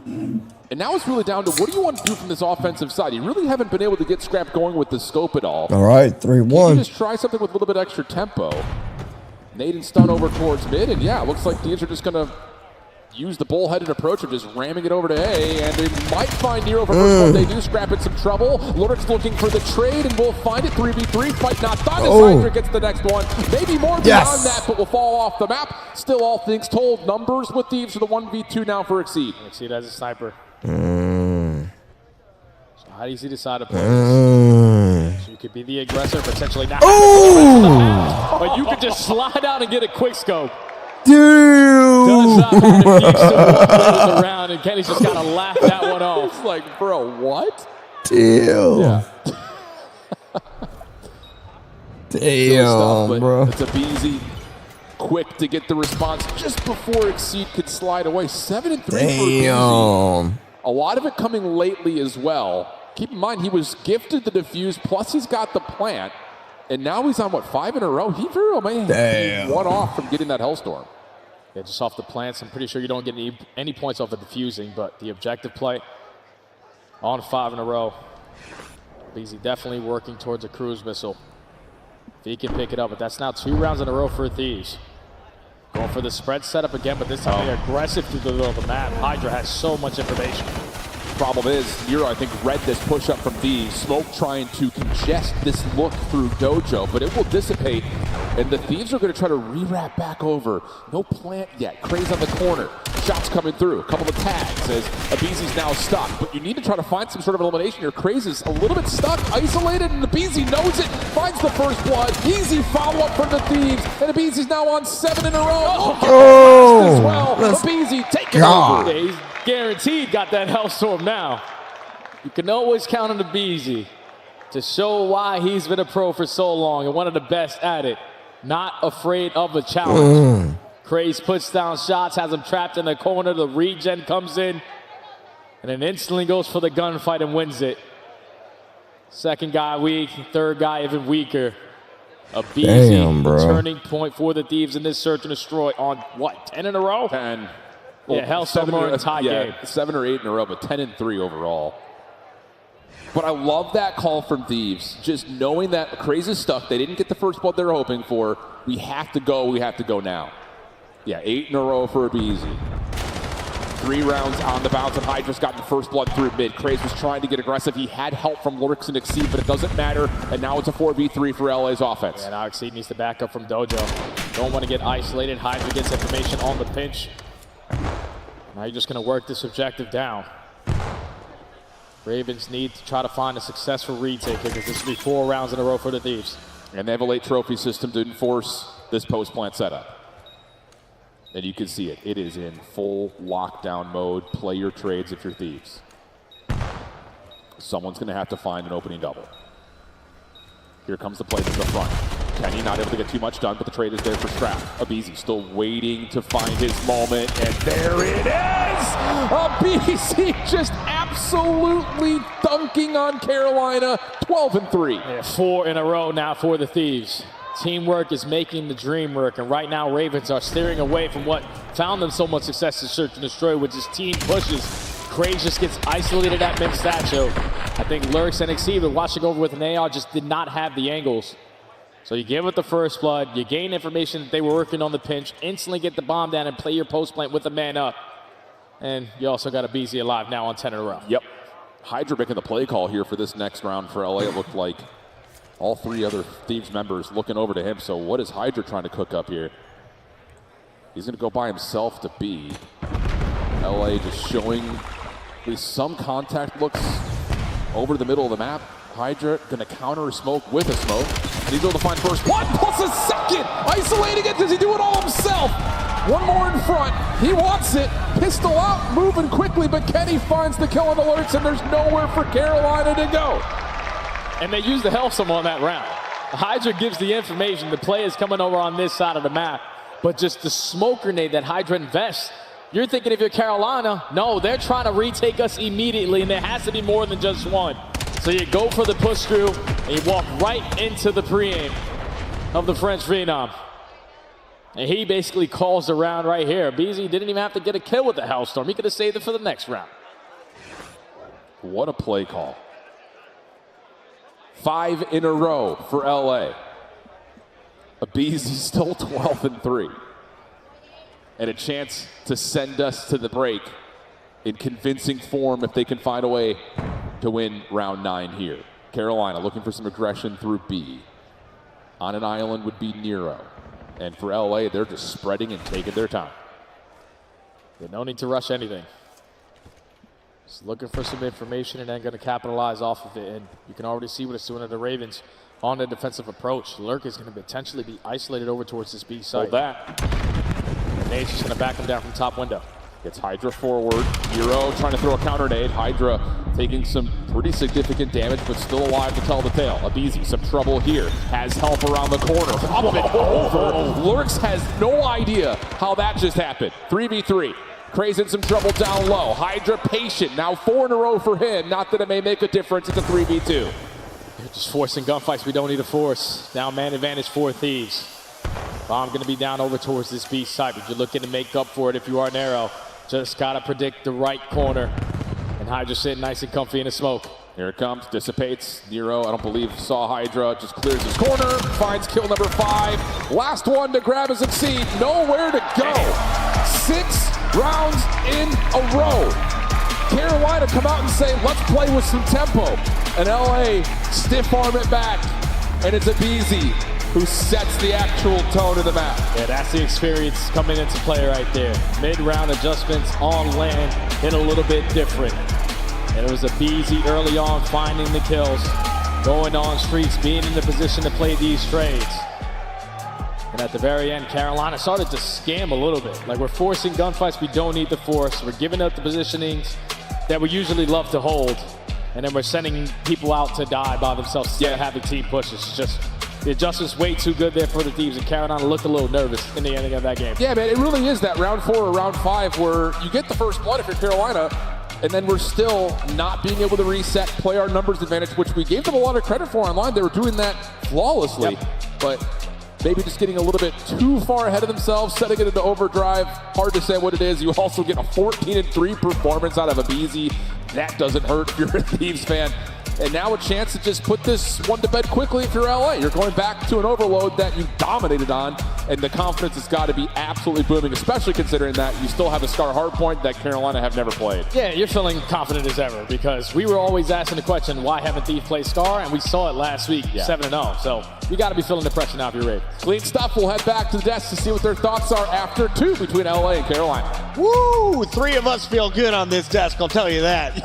And now it's really down to what do you want to do from this offensive side? You really haven't been able to get Scrap going with the scope at all. All right, 3-1. You just try something with a little bit extra tempo. Nade and stun over towards mid, and yeah, it looks like Thieves are just going to use the bullheaded approach of just ramming it over to A, and they might find Nero for first one. They do. Scrap in some trouble. Lurk's looking for the trade, and we'll find it. 3v3, fight not done. Hydra gets the next one. Maybe more beyond that, but will fall off the map. Still, all things told, numbers with Thieves for the 1v2 now for Exceed. Exceed as a sniper. So how do you see the side of play? So you could be the aggressor, potentially not. But you could just slide out and get a quick scope. Dude! Does not have to keep some around, and Kenny's just got to laugh that one off. It's like, bro, what? Damn. Yeah. Damn, bro. It's Abizi, quick to get the response just before Exceed could slide away. 7-3 for Abizi. A lot of it coming lately as well. Keep in mind, he was gifted the defuse, plus he's got the plant. And now he's on, what, 5 in a row? He very well may be one off from getting that Hellstorm. Yeah, just off the plants. I'm pretty sure you don't get any points off of defusing, but the objective play on 5 in a row. Beezy definitely working towards a cruise missile. If he can pick it up, but that's now 2 rounds in a row for Thieves. Going for the spread setup again, but this time they're aggressive through the middle of the map. Hydra has so much information. Problem is, Nero, I think, read this push-up from Thieves. Smoke trying to congest this look through Dojo, but it will dissipate, and the Thieves are going to try to re-wrap back over. No plant yet. Craze on the corner. Shots coming through. A couple of tags as Abizi's now stuck, but you need to try to find some sort of elimination here. Craze is a little bit stuck, isolated, and Abizi knows it. Finds the first blood. Easy follow-up from the Thieves, and Abizi's now on 7 in a row. As well. Abizi taking over. Yeah, he's guaranteed got that Hellstorm now. You can always count on the Beezy to show why he's been a pro for so long and one of the best at it. Not afraid of a challenge. Craze puts down shots, has him trapped in the corner. The regen comes in and then instantly goes for the gunfight and wins it. Second guy weak, third guy even weaker. A Beezy, the turning point for the Thieves in this search and destroy on what, 10 in a row? 10. Well, yeah, Hellstorm tie game. 7 or 8 in a row, but 10-3 overall. But I love that call from Thieves. Just knowing that Craze is stuck. They didn't get the first blood they're hoping for. We have to go. We have to go now. Yeah, 8 in a row for Abizi. 3 rounds on the bounce, and Hydra's gotten the first blood through mid. Craze was trying to get aggressive. He had help from Lurks and Exceed, but it doesn't matter. And now it's a 4v3 for LA's offense. Yeah, now Exceed needs to back up from Dojo. Don't want to get isolated. Hydra gets information on the pinch. Now you're just going to work this objective down. Ravens need to try to find a successful retake because this will be 4 rounds in a row for the Thieves. And they have a late trophy system to enforce this post-plant setup. And you can see it. It is in full lockdown mode. Play your trades if you're Thieves. Someone's going to have to find an opening double. Here comes the play from the front. Kenny not able to get too much done, but the trade is there for Strap. Abizi still waiting to find his moment, and there it is! Abizi just absolutely dunking on Carolina, 12-3. Yeah, 4 in a row now for the Thieves. Teamwork is making the dream work, and right now Ravens are steering away from what found them so much success in Search and Destroy, which is team pushes. Craze just gets isolated at mid-statue. I think Lurks and Exceed, watching over with an AR, just did not have the angles. So you give it the first blood, you gain information that they were working on the pinch, instantly get the bomb down and play your post plant with a man up. And you also got a BZ alive now on 10 in a row. Yep. Hydra making the play call here for this next round for LA. It looked like all 3 other Thieves members looking over to him. So what is Hydra trying to cook up here? He's going to go by himself to B. LA just showing at least some contact looks over the middle of the map. Hydra going to counter a smoke with a smoke. And he's able to find first one plus a second. Isolating it. Does he do it all himself? One more in front. He wants it. Pistol out, moving quickly, but Kenny finds the kill on the Lurks, and there's nowhere for Carolina to go. And they use the Hellstorm on that round. Hydra gives the information. The play is coming over on this side of the map. But just the smoke grenade that Hydra invests, you're thinking if you're Carolina, no, they're trying to retake us immediately, and there has to be more than just one. So you go for the push through, and you walk right into the pre-aim of the French Phenom. And he basically calls the round right here. BZ didn't even have to get a kill with the Hellstorm. He could have saved it for the next round. What a play call. 5 in a row for LA. Abizi still 12-3. And a chance to send us to the break in convincing form if they can find a way to win round 9 here. Carolina looking for some aggression through B. On an island would be Nero. And for LA, they're just spreading and taking their time. There's no need to rush anything. Just looking for some information and then going to capitalize off of it. And you can already see what it's doing to the Ravens on the defensive approach. Lurk is going to potentially be isolated over towards this B site. Hold that. And Nate's just going to back him down from top window. Gets Hydra forward. Nero trying to throw a counter nade. Hydra taking some pretty significant damage, but still alive to tell the tale. Abizi, some trouble here. Has help around the corner. Up and over. Lurks has no idea how that just happened. 3v3. Craze in some trouble down low. Hydra patient. Now 4 in a row for him. Not that it may make a difference. It's a 3v2. They're just forcing gunfights we don't need to force. Now man advantage for Thieves. Bomb going to be down over towards this B side, but you're looking to make up for it if you are Nero. Just got to predict the right corner. And Hydra sitting nice and comfy in the smoke. Here it comes, dissipates. Nero, I don't believe, saw Hydra, just clears his corner, finds kill number 5. Last one to grab and succeed, nowhere to go. 6 rounds in a row. Carolina come out and say, let's play with some tempo. And LA stiff arm it back. And it's Abizi who sets the actual tone of the map. Yeah, that's the experience coming into play right there. Mid-round adjustments on land hit a little bit different. And it was Abizi early on finding the kills, going on streaks, being in the position to play these trades. And at the very end, Carolina started to scam a little bit. Like, we're forcing gunfights we don't need to force. We're giving up the positionings that we usually love to hold. And then we're sending people out to die by themselves instead of having team pushes. Just the adjustment's way too good there for the Thieves, and Carolina looked a little nervous in the ending of that game. Yeah, man, it really is that round 4 or round 5 where you get the first blood if you're Carolina, and then we're still not being able to reset, play our numbers advantage, which we gave them a lot of credit for online. They were doing that flawlessly, but maybe just getting a little bit too far ahead of themselves, setting it into overdrive. Hard to say what it is. You also get a 14-3 performance out of Abizi. That doesn't hurt if you're a Thieves fan. And now a chance to just put this one to bed quickly if you're LA. You're going back to an overload that you dominated on, and the confidence has got to be absolutely booming, especially considering that you still have a Scar hardpoint that Carolina have never played. Yeah, you're feeling confident as ever because we were always asking the question, why haven't Thief played Scar? And we saw it last week, 7-0. So you got to be feeling the pressure now if you're Ravens. Clean stuff. We'll head back to the desk to see what their thoughts are after 2 between LA and Carolina. Woo! 3 of us feel good on this desk, I'll tell you that.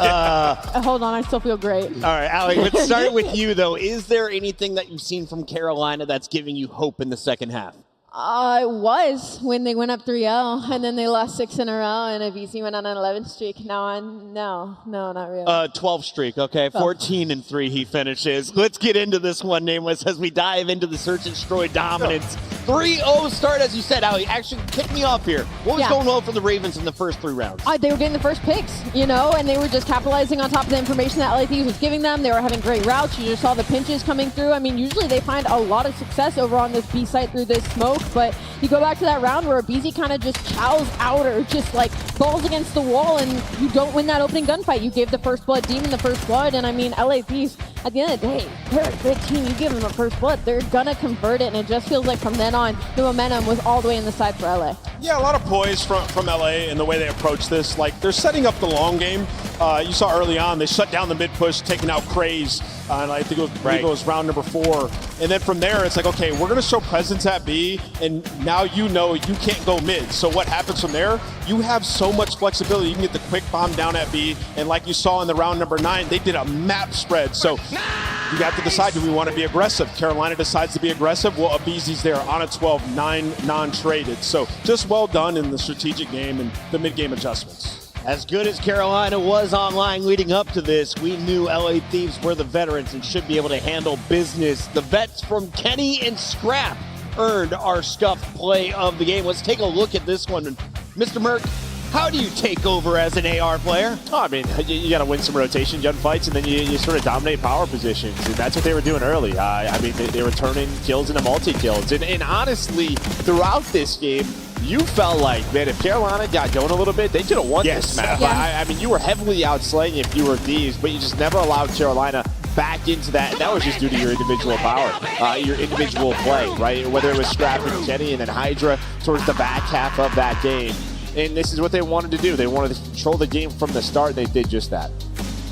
Hold on, I still feel great. All right, Allie, let's start with you, though. Is there anything that you've seen from Carolina that's giving you hope in the second half? It was when they went up 3-0, and then they lost 6 in a row, and BC went on an 11 streak. No, not really. 12 streak, okay. 14-3 he finishes. Let's get into this one, Nameless, as we dive into the Search and Destroy dominance. 3-0 start, as you said, Ali. Actually, kick me off here. What was going well for the Ravens in the first 3 rounds? They were getting the first picks, and they were just capitalizing on top of the information that LA Thieves was giving them. They were having great routes. You just saw the pinches coming through. I mean, usually they find a lot of success over on this B site through this smoke, but you go back to that round where BZ kind of just chows out or just like falls against the wall, and you don't win that opening gunfight. You gave the First Blood Demon the First Blood, and I mean, LA Thieves, at the end of the day, they're a good team. You give them the First Blood, they're gonna convert it, and it just feels like from then on, the momentum was all the way in the side for LA. Yeah, a lot of poise from LA and the way they approach this. Like, they're setting up the long game. You saw early on, they shut down the mid push, taking out Craze. And I think it was round number 4. And then from there, it's like, okay, we're going to show presence at B, and now you can't go mid. So what happens from there? You have so much flexibility. You can get the quick bomb down at B, and like you saw in the round number 9, they did a map spread. So you got to decide, do we want to be aggressive? Carolina decides to be aggressive. Well, Abizi's there on a 12, 9 non-traded. So just well done in the strategic game and the mid-game adjustments. As good as Carolina was online leading up to this, we knew LA Thieves were the veterans and should be able to handle business. The vets from Kenny and Scrap earned our scuffed play of the game. Let's take a look at this one. Mr. Merck, how do you take over as an AR player? Oh, I mean, you got to win some rotation gunfights, and then you sort of dominate power positions, and that's what they were doing early. I mean, they were turning kills into multi-kills, and honestly, throughout this game, you felt like, man, if Carolina got going a little bit, they could have won this map. I mean, you were heavily outslaying if you were Thieves, but you just never allowed Carolina back into that. And that was just due to your individual power, your individual play, right? Whether it was Scrap and Kenny and then Hydra towards the back half of that game. And this is what they wanted to do. They wanted to control the game from the start, and they did just that.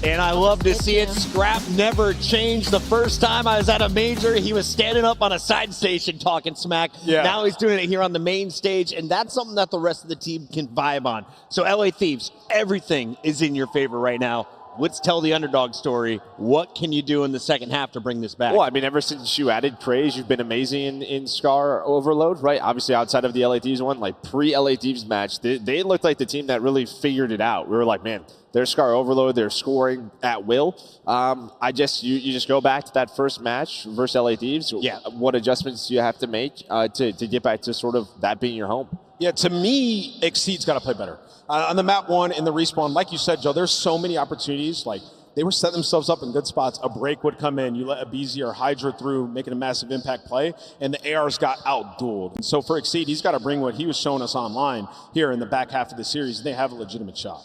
And I love to see it. Scrap never changed. The first time I was at a major, he was standing up on a side station talking smack. Now he's doing it here on the main stage, and that's something that the rest of the team can vibe on. So LA Thieves, everything is in your favor right now. Let's tell the underdog story. What can you do in the second half to bring this back? Well, I mean, ever since you added Craze, you've been amazing in Scar Overload, right? Obviously, outside of the LA Thieves one, like pre-LA Thieves match, they looked like the team that really figured it out. We were like, man, they're Scar Overload, they're scoring at will. You just go back to that first match versus LA Thieves. Yeah. What adjustments do you have to make to get back to sort of that being your home? Yeah, to me, Exceed's got to play better. On the map 1 in the respawn, like you said, Joe, there's so many opportunities. Like, they were setting themselves up in good spots. A break would come in. You let a BZ or Hydra through, making a massive impact play, and the ARs got out-dueled. And so for Exceed, he's got to bring what he was showing us online here in the back half of the series, and they have a legitimate shot.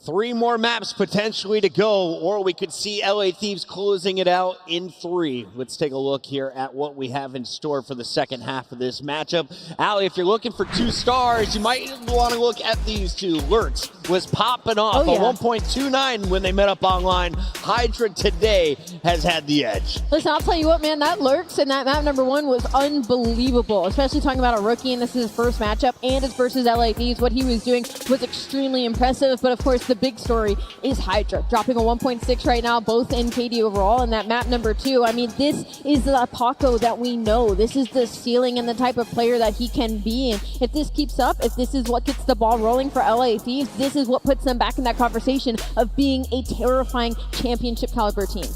3 more maps potentially to go, or we could see LA Thieves closing it out in 3. Let's take a look here at what we have in store for the second half of this matchup. Ali, if you're looking for 2 stars, you might want to look at these 2. Lurks was popping off a 1.29 when they met up online. Hydra today has had the edge. Listen, I'll tell you what, man, that Lurks in that map number 1 was unbelievable, especially talking about a rookie, and this is his first matchup, and it's versus LA Thieves. What he was doing was extremely impressive, but of course, the big story is Hydra, dropping a 1.6 right now, both in KD overall, and that map number 2. I mean, this is the Paco that we know. This is the ceiling and the type of player that he can be. And if this keeps up, if this is what gets the ball rolling for LA Thieves, this is what puts them back in that conversation of being a terrifying championship caliber team.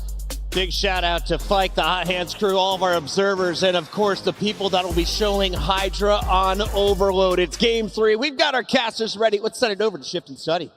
Big shout out to Fike, the Hot Hands crew, all of our observers, and of course the people that will be showing Hydra on Overload. It's game 3. We've got our casters ready. Let's send it over to Shift and Study.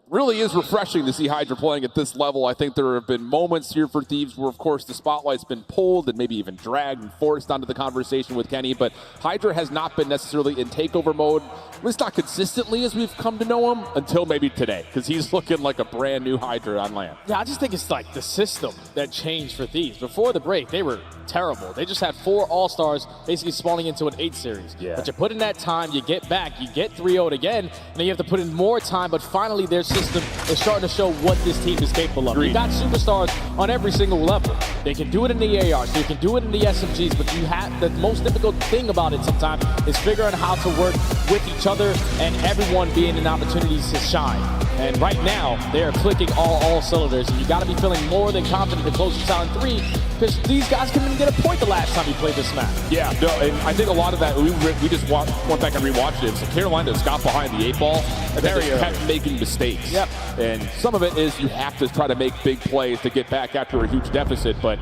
Really is refreshing to see Hydra playing at this level. I think there have been moments here for Thieves where, of course, the spotlight's been pulled and maybe even dragged and forced onto the conversation with Kenny, but Hydra has not been necessarily in takeover mode, at least not consistently as we've come to know him, until maybe today, because he's looking like a brand new Hydra on land. Yeah, I just think it's like the system that changed for Thieves. Before the break, they were terrible. They just had 4 All-Stars basically spawning into an 8 series. Yeah. But you put in that time, you get back, you get 3-0'd again, and then you have to put in more time, but finally their system is starting to show what this team is capable of. You got superstars on every single level. They can do it in the ARs, they can do it in the SMGs, but you have the most difficult thing about it sometimes is figuring out how to work with each other and everyone being in opportunities to shine. And right now, they are clicking all cylinders. And you got to be feeling more than confident to close this out in 3, because these guys couldn't even get a point the last time you played this map. Yeah, no, and I think a lot of that, we just went back and rewatched it. So Carolina got behind the 8 ball, and then they kept making mistakes. Yep. And some of it is you have to try to make big plays to get back after a huge deficit, but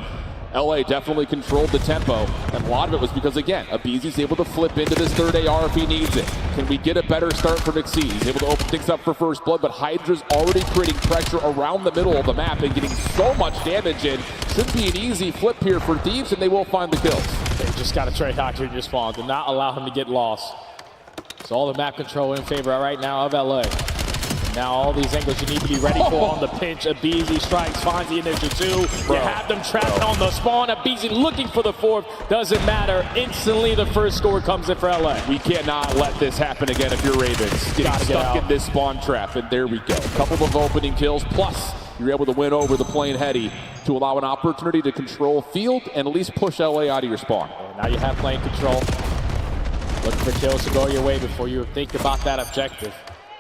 LA definitely controlled the tempo, and a lot of it was because, again, Abizi's able to flip into this third AR if he needs it. Can we get a better start from Exceed? He's able to open things up for first blood, but Hydra's already creating pressure around the middle of the map and getting so much damage in. Should be an easy flip here for Thieves, and they will find the kills. They just got to trade Hydra in your spawn. Do not allow him to get lost. So all the map control in favor right now of LA. Now all these angles you need to be ready for on the pinch. Abizi strikes, finds the initial 2. You have them trapped on the spawn. Abizi looking for the 4th. Doesn't matter. Instantly the first score comes in for LA. We cannot let this happen again if you're Ravens. Getting stuck in this spawn trap, and there we go. A couple of opening kills, plus you're able to win over the plane heady to allow an opportunity to control field and at least push LA out of your spawn. And now you have plane control. Looking for kills to go your way before you think about that objective.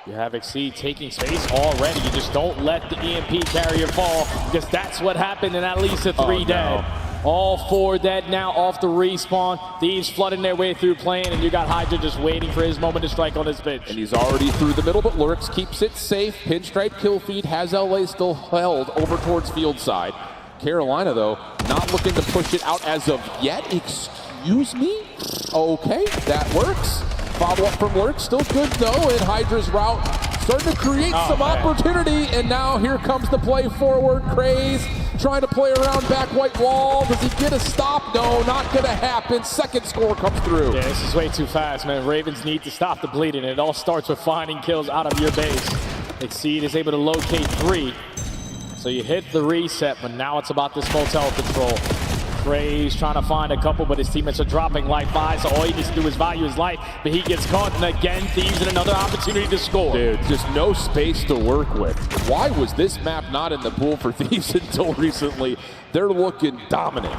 You have Exceed taking space already. You just don't let the EMP carrier fall, because that's what happened, and at least a 3 dead. All 4 dead now off the respawn. Thieves flooding their way through plane, and you got Hydra just waiting for his moment to strike on his pitch. And he's already through the middle, but Lurks keeps it safe. Pinstripe kill feed has LA still held over towards field side. Carolina, though, not looking to push it out as of yet. Excuse me? Okay, that works. Follow-up from Lurk, still good though, and Hydra's route starting to create some opportunity, and now here comes the play forward. Craze trying to play around back white wall. Does he get a stop? No, not gonna happen. Second score comes through. Yeah, this is way too fast, man. Ravens need to stop the bleeding. It all starts with finding kills out of your base. Exceed is able to locate 3. So you hit the reset, but now it's about this motel control. Craze trying to find a couple, but his teammates are dropping life by, so all he needs to do is value his life, but he gets caught, and again, Thieves in another opportunity to score. Dude, just no space to work with. Why was this map not in the pool for Thieves until recently? They're looking dominant.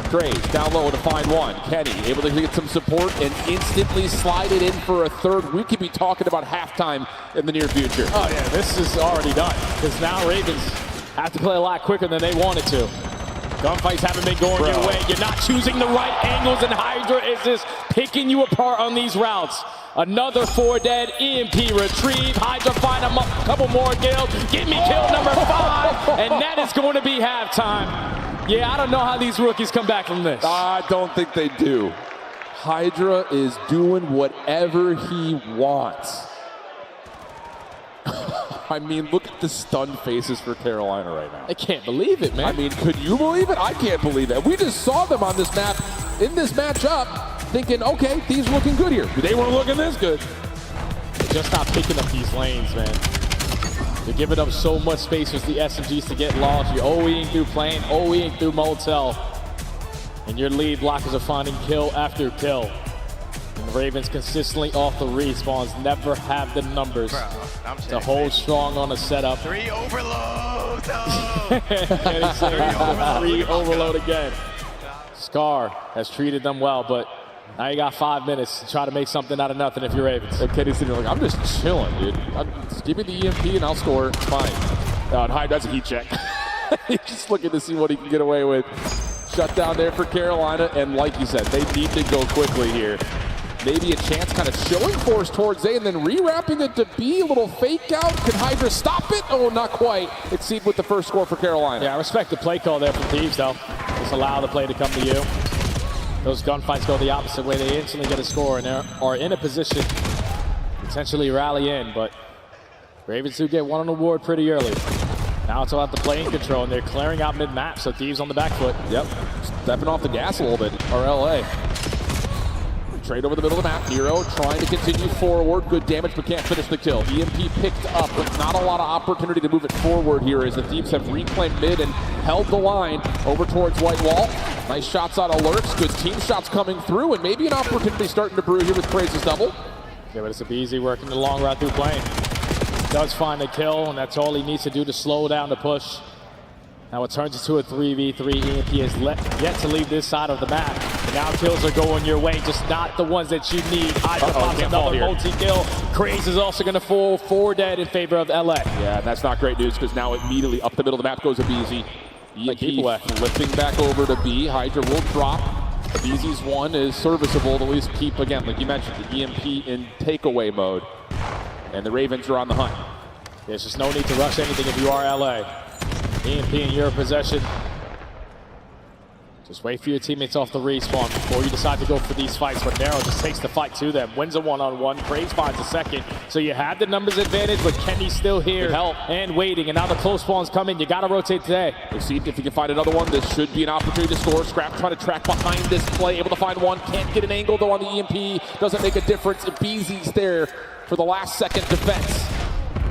Craze down low to find 1. Kenny able to get some support and instantly slide it in for a 3rd. We could be talking about halftime in the near future. Oh yeah, this is already done, because now Ravens have to play a lot quicker than they wanted to. Gunfights haven't been going your way. You're not choosing the right angles, and Hydra is just picking you apart on these routes. Another 4 dead, EMP retrieve. Hydra find a couple more kills. Give me kill number 5, and that is going to be halftime. Yeah, I don't know how these rookies come back from this. I don't think they do. Hydra is doing whatever he wants. I mean, look at the stunned faces for Carolina right now. I can't believe it, man. I mean, could you believe it? I can't believe it. We just saw them on this map, in this matchup, thinking, okay, these looking good here. They weren't looking this good. They're just not picking up these lanes, man. They're giving up so much space for the SMGs to get lost. You're OEing through plane, OEing through motel. And your lead blockers are finding kill after kill. And the Ravens consistently off the respawns never have the numbers to hold strong on a setup. 3 overload! No. 3 overload again. Scar has treated them well, but now you got 5 minutes to try to make something out of nothing if you're Ravens. And Kenny's sitting there like, I'm just chilling, dude. Just give me the EMP and I'll score. It's fine. And Hyde does a heat check. He's just looking to see what he can get away with. Shut down there for Carolina, and like you said, they need to go quickly here. Maybe a chance kind of showing force towards A and then re-wrapping it to B. A little fake out. Can Hydra stop it? Oh, not quite. Exceed with the first score for Carolina. Yeah, I respect the play call there from Thieves, though. Just allow the play to come to you. Those gunfights go the opposite way. They instantly get a score and are in a position to potentially rally in, but Ravens do get one on the board pretty early. Now it's about the playing control, and they're clearing out mid-map, so Thieves on the back foot. Yep, stepping off the gas a little bit, or LA. Trade over the middle of the map. Nero trying to continue forward. Good damage, but can't finish the kill. EMP picked up, but not a lot of opportunity to move it forward here as the Thieves have reclaimed mid and held the line over towards White Wall. Nice shots out of Lurks. Good team shots coming through, and maybe an opportunity starting to brew here with Craze's double. Yeah, but it's a easy working the long route through plane. Does find a kill, and that's all he needs to do to slow down the push. Now it turns into a 3v3. EMP has yet to leave this side of the map. And now kills are going your way, just not the ones that you need. Hydra pops another multi-kill. Craze is also going to fall 4 dead in favor of LA. Yeah, and that's not great news because now immediately up the middle of the map goes Abizi. EMP flipping back over to B. Hydra will drop. Abizi's one is serviceable to at least keep, again, like you mentioned, the EMP in takeaway mode. And the Ravens are on the hunt. There's just no need to rush anything if you are LA. EMP in your possession. Just wait for your teammates off the respawn before you decide to go for these fights. But Nero just takes the fight to them. Wins a one-on-one. Craze finds a second. So you have the numbers advantage, but Kenny's still here and waiting. And now the close spawns come in. You got to rotate today. We'll see if you can find another one. This should be an opportunity to score. Scrap trying to track behind this play. Able to find one. Can't get an angle though on the EMP. Doesn't make a difference. Abizi's there for the last second defense.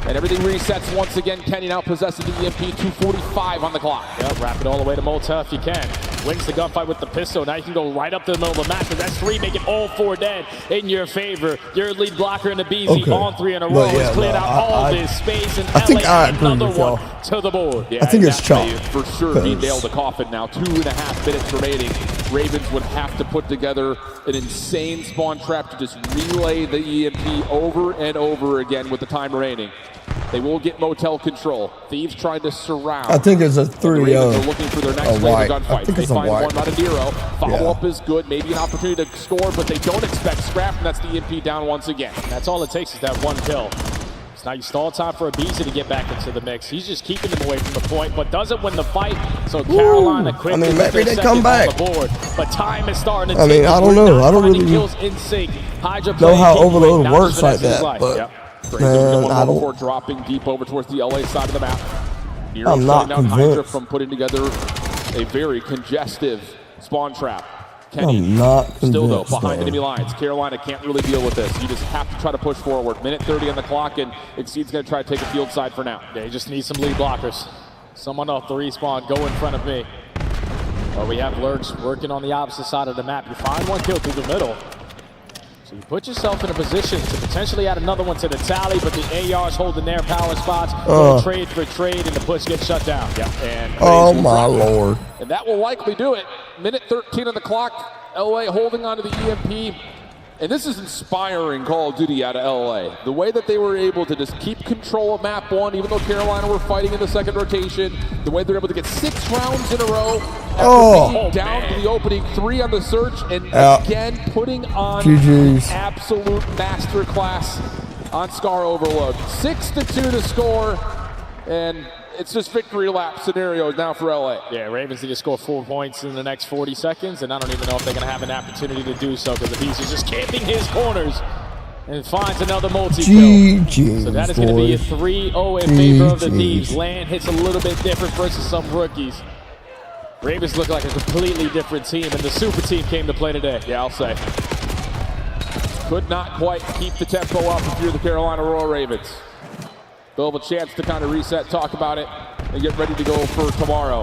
And everything resets once again. Kenny now possessing the EMP, 2:45 on the clock. Yep, wrap it all the way to Molta if you can. Wins the gunfight with the pistol. Now you can go right up to the middle of the map. That's 3, make it all 4 dead in your favor. Your lead blocker in the BZ on 3 in a row has cleared out all this space. And LA another one to the board. Yeah, I think it's chalk. For sure, be nailed the coffin now. 2.5 minutes remaining. Ravens would have to put together an insane spawn trap to just relay the EMP over and over again with the time remaining. They will get motel control. Thieves trying to surround. I think it's a 3-0. They're looking for their next wave of gunfights. They find one out of Nero. Follow-up is good. Maybe an opportunity to score, but they don't expect scrap, and that's the EMP down once again. That's all it takes is that one kill. So now you stall time for Abizi to get back into the mix. He's just keeping them away from the point, but doesn't win the fight. So Carolina quickly maybe they come back on the board, but time is starting to I mean, I don't know. I don't really kills in sync. Hydra know how Overload works like that, but I don't. Before dropping deep over towards the LA side of the map. Nero I'm not down convinced. Hydra from putting together a very congestive spawn trap. Kenny I'm not convinced, still though behind though. enemy lines. Carolina can't really deal with this. You just have to try to push forward. Minute 30 on the clock, and Exceed's going to try to take a field side for now. Yeah, you just need some lead blockers. Someone off the respawn, go in front of me. Well, we have Lurks working on the opposite side of the map. You find one kill through the middle. So you put yourself in a position to potentially add another one to the tally, but the AR's holding their power spots. Trade for trade, and the push gets shut down. Yeah, and oh my lord. And that will likely do it. Minute 13 on the clock. LA holding on to the EMP. And this is inspiring Call of Duty out of LA. The way that they were able to just keep control of map 1, even though Carolina were fighting in the second rotation. The way they're able to get 6 rounds in a row after being down to the opening 3 on the search, and again putting on GG's. absolute masterclass on Scar Overload. 6-2 to score, and it's just victory lap scenarios now for LA. Yeah, Ravens need to score 4 points in the next 40 seconds, and I don't even know if they're going to have an opportunity to do so because the Beast is just camping his corners and finds another multi-kill. So that is going to be a 3-0 in favor of the Thieves. Land hits a little bit different versus some rookies. Ravens look like a completely different team, and the super team came to play today. Yeah, I'll say. Could not quite keep the tempo up if you're the Carolina Royal Ravens. They'll have a chance to kind of reset, talk about it, and get ready to go for tomorrow.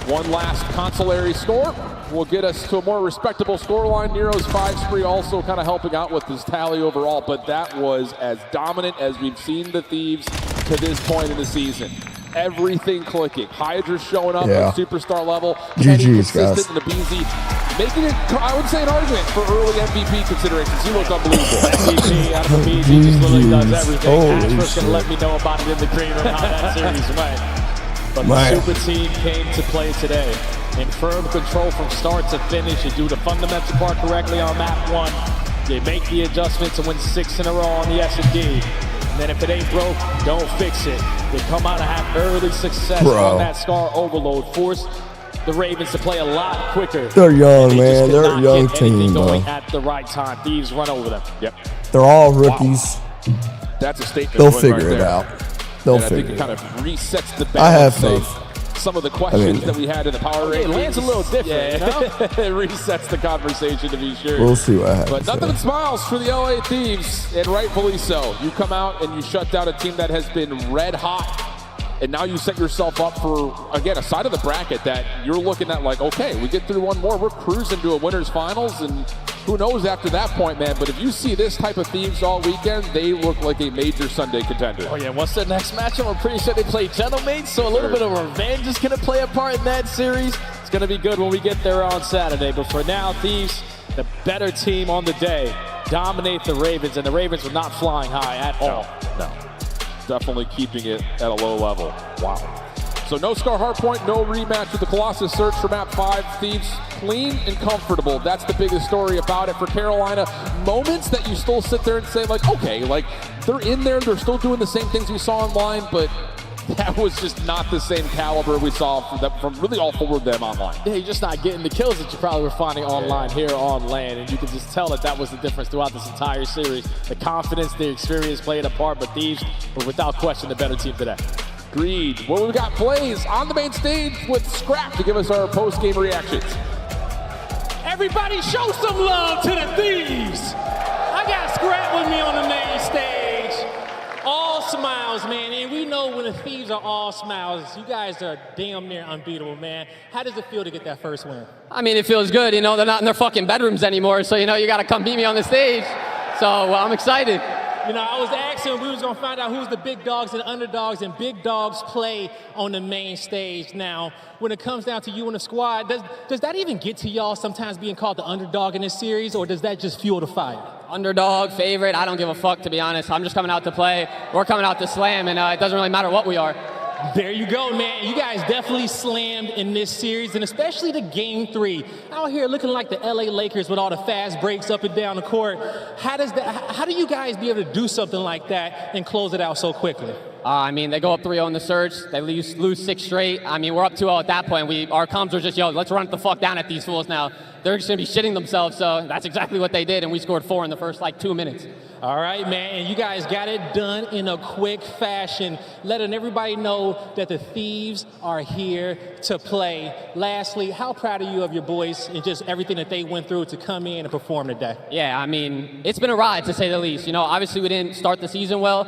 One last consolary score will get us to a more respectable scoreline. Nero's 5 spree also kind of helping out with his tally overall, but that was as dominant as we've seen the Thieves to this point in the season. Everything clicking. Hydra showing up at superstar level. GG's, guys. In the BZ, making it, I would say, an argument for early MVP considerations. He looked unbelievable. MVP out of the BZ just literally does everything. Ashford's going to let me know about it in the green room how that series went. But the super team came to play today. In firm control from start to finish. You do the fundamental part correctly on map 1. You make the adjustment to win 6 in a row on the S&D. And then if it ain't broke, don't fix it. They come out and have early success on that Scar Overload. Force the Ravens to play a lot quicker. They're young, man. They're a young team, going bro. at the right time. Thieves run over them. Yep. They're all rookies. That's a statement. They'll figure it out. They'll figure it out. I think it kind of resets the balance. I have faith. Some of the questions that we had in the power rankings. It lands a little different, you know? It resets the conversation, to be sure. We'll see what happens. But nothing but smiles for the LA Thieves, and rightfully so. You come out and you shut down a team that has been red hot, and now you set yourself up for, again, a side of the bracket that you're looking at like, okay, we get through one more, we're cruising to a winners finals, and who knows after that point, man. But if you see this type of Thieves all weekend, they look like a major Sunday contender. Oh yeah, what's the next matchup? I'm pretty sure they play Gentlemen, so a little bit of revenge is going to play a part in that series. It's going to be good when we get there on Saturday. But for now, Thieves, the better team on the day, dominate the Ravens, and the Ravens were not flying high at all. No. Definitely keeping it at a low level. Wow. So no Scar Hardpoint, no rematch with the Colossus search for map 5. Thieves clean and comfortable. That's the biggest story about it for Carolina. Moments that you still sit there and say, like, okay, like they're in there, they're still doing the same things we saw online, but that was just not the same caliber we saw from really all 4 of them online. Yeah, you're just not getting the kills that you probably were finding online here on land, and you can just tell that was the difference throughout this entire series. The confidence, the experience played a part, but Thieves were without question the better team today. Agreed. Well, we've got plays on the main stage with Scrap to give us our post-game reactions. Everybody show some love to the Thieves. I got Scrap with me on the main stage. All smiles, man, and we know when the Thieves are all smiles, you guys are damn near unbeatable, man. How does it feel to get that first win? I mean, it feels good. You know, they're not in their fucking bedrooms anymore, so, you know, you got to come beat me on the stage. So I'm excited. You know, I was asking, we was going to find out who's the big dogs and underdogs, and big dogs play on the main stage. Now, when it comes down to you and the squad, does that even get to y'all sometimes being called the underdog in this series, or does that just fuel the fire? Underdog, favorite, I don't give a fuck, to be honest. I'm just coming out to play. We're coming out to slam, and it doesn't really matter what we are. There you go, man. You guys definitely slammed in this series, and especially the Game 3. Out here looking like the LA Lakers with all the fast breaks up and down the court. How do you guys be able to do something like that and close it out so quickly? I mean, they go up 3-0 in the search. They lose 6 straight. I mean, we're up 2-0 at that point. Our comms were just, yo, let's run it the fuck down at these fools now. They're just going to be shitting themselves, so that's exactly what they did, and we scored 4 in the first, 2 minutes. All right, man, and you guys got it done in a quick fashion, letting everybody know that the Thieves are here to play. Lastly, how proud are you of your boys and just everything that they went through to come in and perform today? Yeah, I mean, it's been a ride, to say the least. You know, obviously we didn't start the season well,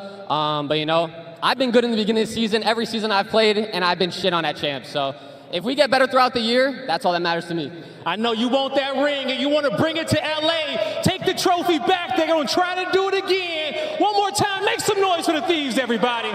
but, you know, I've been good in the beginning of the season. Every season I've played, and I've been shit on that champ. So if we get better throughout the year, that's all that matters to me. I know you want that ring, and you want to bring it to LA. Take the trophy back. They're going to try to do it again. One more time. Make some noise for the Thieves, everybody.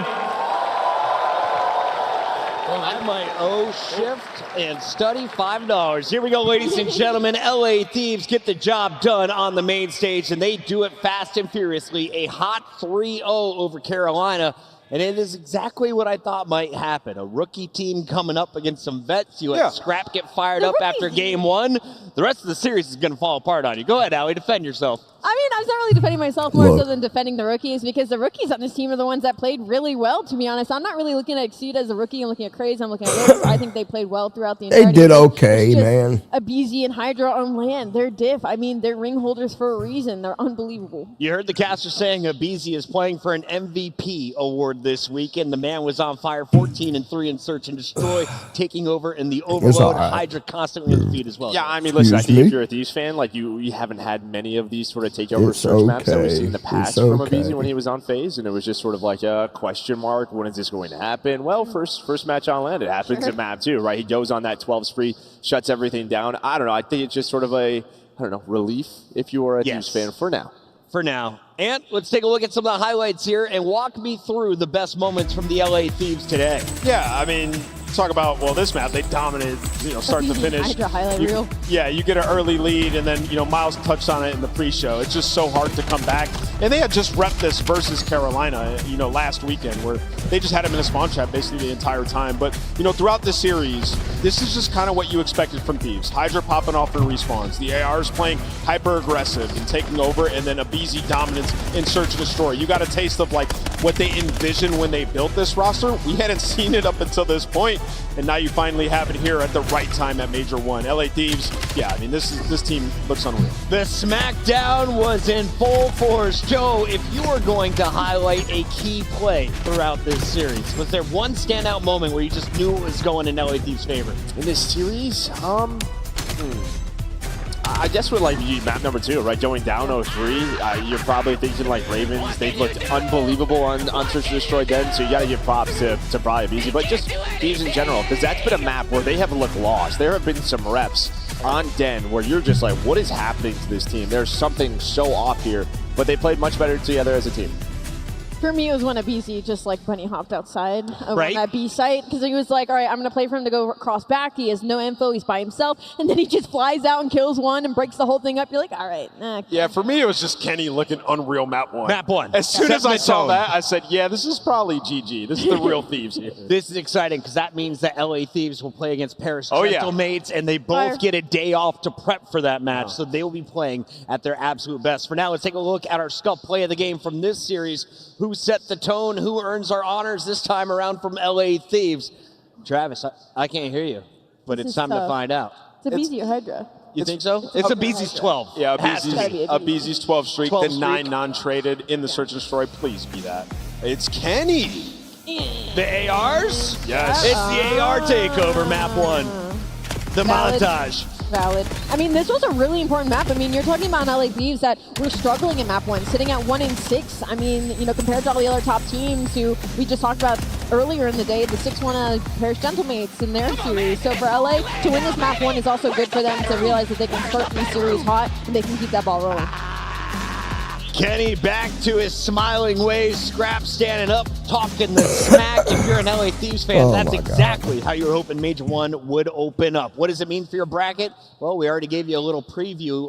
I might owe shift and study $5. Here we go, ladies and gentlemen. LA Thieves get the job done on the main stage, and they do it fast and furiously. A hot 3-0 over Carolina. And it is exactly what I thought might happen. A rookie team coming up against some vets. You let Scrap get fired up after game 1. The rest of the series is going to fall apart on you. Go ahead, Allie. Defend yourself. I mean, I was not really defending myself more so than defending the rookies, because the rookies on this team are the ones that played really well, to be honest. I'm not really looking at Exceed as a rookie. I'm looking at Craze. I'm looking at this. I think they played well throughout the entire They did okay, man. Abizi and Hydra on land. They're diff. I mean, they're ring holders for a reason. They're unbelievable. You heard the caster saying Abizi is playing for an MVP award this weekend. The man was on fire, 14-3 in Search and Destroy, taking over in the Overload. Hydra constantly on the feed as well. Yeah, I mean, listen, I think if you're a Thieves fan, like you haven't had many of these sort of takeover search maps that we've seen in the past from Abizi when he was on FaZe, and it was just sort of like a question mark. When is this going to happen? Well, first match on land, it happens in map 2, right? He goes on that 12 spree, shuts everything down. I don't know. I think it's just sort of a, relief if you are a Thieves fan for now. For now. And let's take a look at some of the highlights here and walk me through the best moments from the LA Thieves today. Yeah, I mean, talk about, this map, they dominated, start to finish. Hydra highlight reel. Yeah, you get an early lead, and then, Miles touched on it in the pre-show. It's just so hard to come back. And they had just repped this versus Carolina, last weekend, where they just had him in a spawn trap basically the entire time. But, throughout the series, this is just kind of what you expected from Thieves. Hydra popping off for respawns. The ARs playing hyper-aggressive and taking over, and then Abizi dominance in Search and Destroy. You got a taste of, what they envisioned when they built this roster. We hadn't seen it up until this point. And now you finally have it here at the right time at Major 1. LA Thieves, this team looks unreal. The SmackDown was in full force. Joe, if you were going to highlight a key play throughout this series, was there one standout moment where you just knew it was going in LA Thieves' favor? In this series, I guess with map number 2, right, going down 0-3, you're probably thinking Ravens. They've looked unbelievable on Search and Destroy then, so you got to give props to probably Abizi, but just Thieves in general, because that's been a map where they have looked lost. There have been some reps on Den where you're just like, what is happening to this team? There's something so off here, but they played much better together as a team. For me, it was when a BZ just like bunny hopped outside on Right. that B site because he was like, all right, I'm going to play for him to go cross back. He has no info. He's by himself. And then he just flies out and kills one and breaks the whole thing up. You're like, all right. Yeah, for me, it was just Kenny looking unreal map 1. Map 1. As soon Set as I the saw tone. that, I said, yeah, this is probably GG. This is the real Thieves here. This is exciting because that means that LA Thieves will play against Paris Oh, yeah. Gentlemates, and they both Fire. get a day off to prep for that match, so they will be playing at their absolute best. For now, let's take a look at our Scuff play of the game from this series. Who set the tone? Who earns our honors this time around from LA Thieves? Travis, I can't hear you, but This it's is time to tough. find out. It's a BZ or Hydra. You think so? It's a BZ's 12. Yeah, Has to be a BZ's 12 streak, 12 the streak. 9 non-traded in the Search and Destroy. Please be that. It's Kenny. The ARs? Yes. It's the AR takeover, map 1. The Valid. montage. Valid. I mean, this was a really important map. I mean, you're talking about LA Thieves that were struggling in map 1, sitting at 1-6. I mean, you know, compared to all the other top teams who we just talked about earlier in the day, the 6-1 Paris Gentlemates in their series. So for LA, to win this map 1 is also good for them to realize that they can start the series hot and they can keep that ball rolling. Kenny back to his smiling ways. Scrap standing up, talking the smack. If you're an LA Thieves fan, Oh that's my God. exactly how you were hoping Major 1 would open up. What does it mean for your bracket? Well, we already gave you a little preview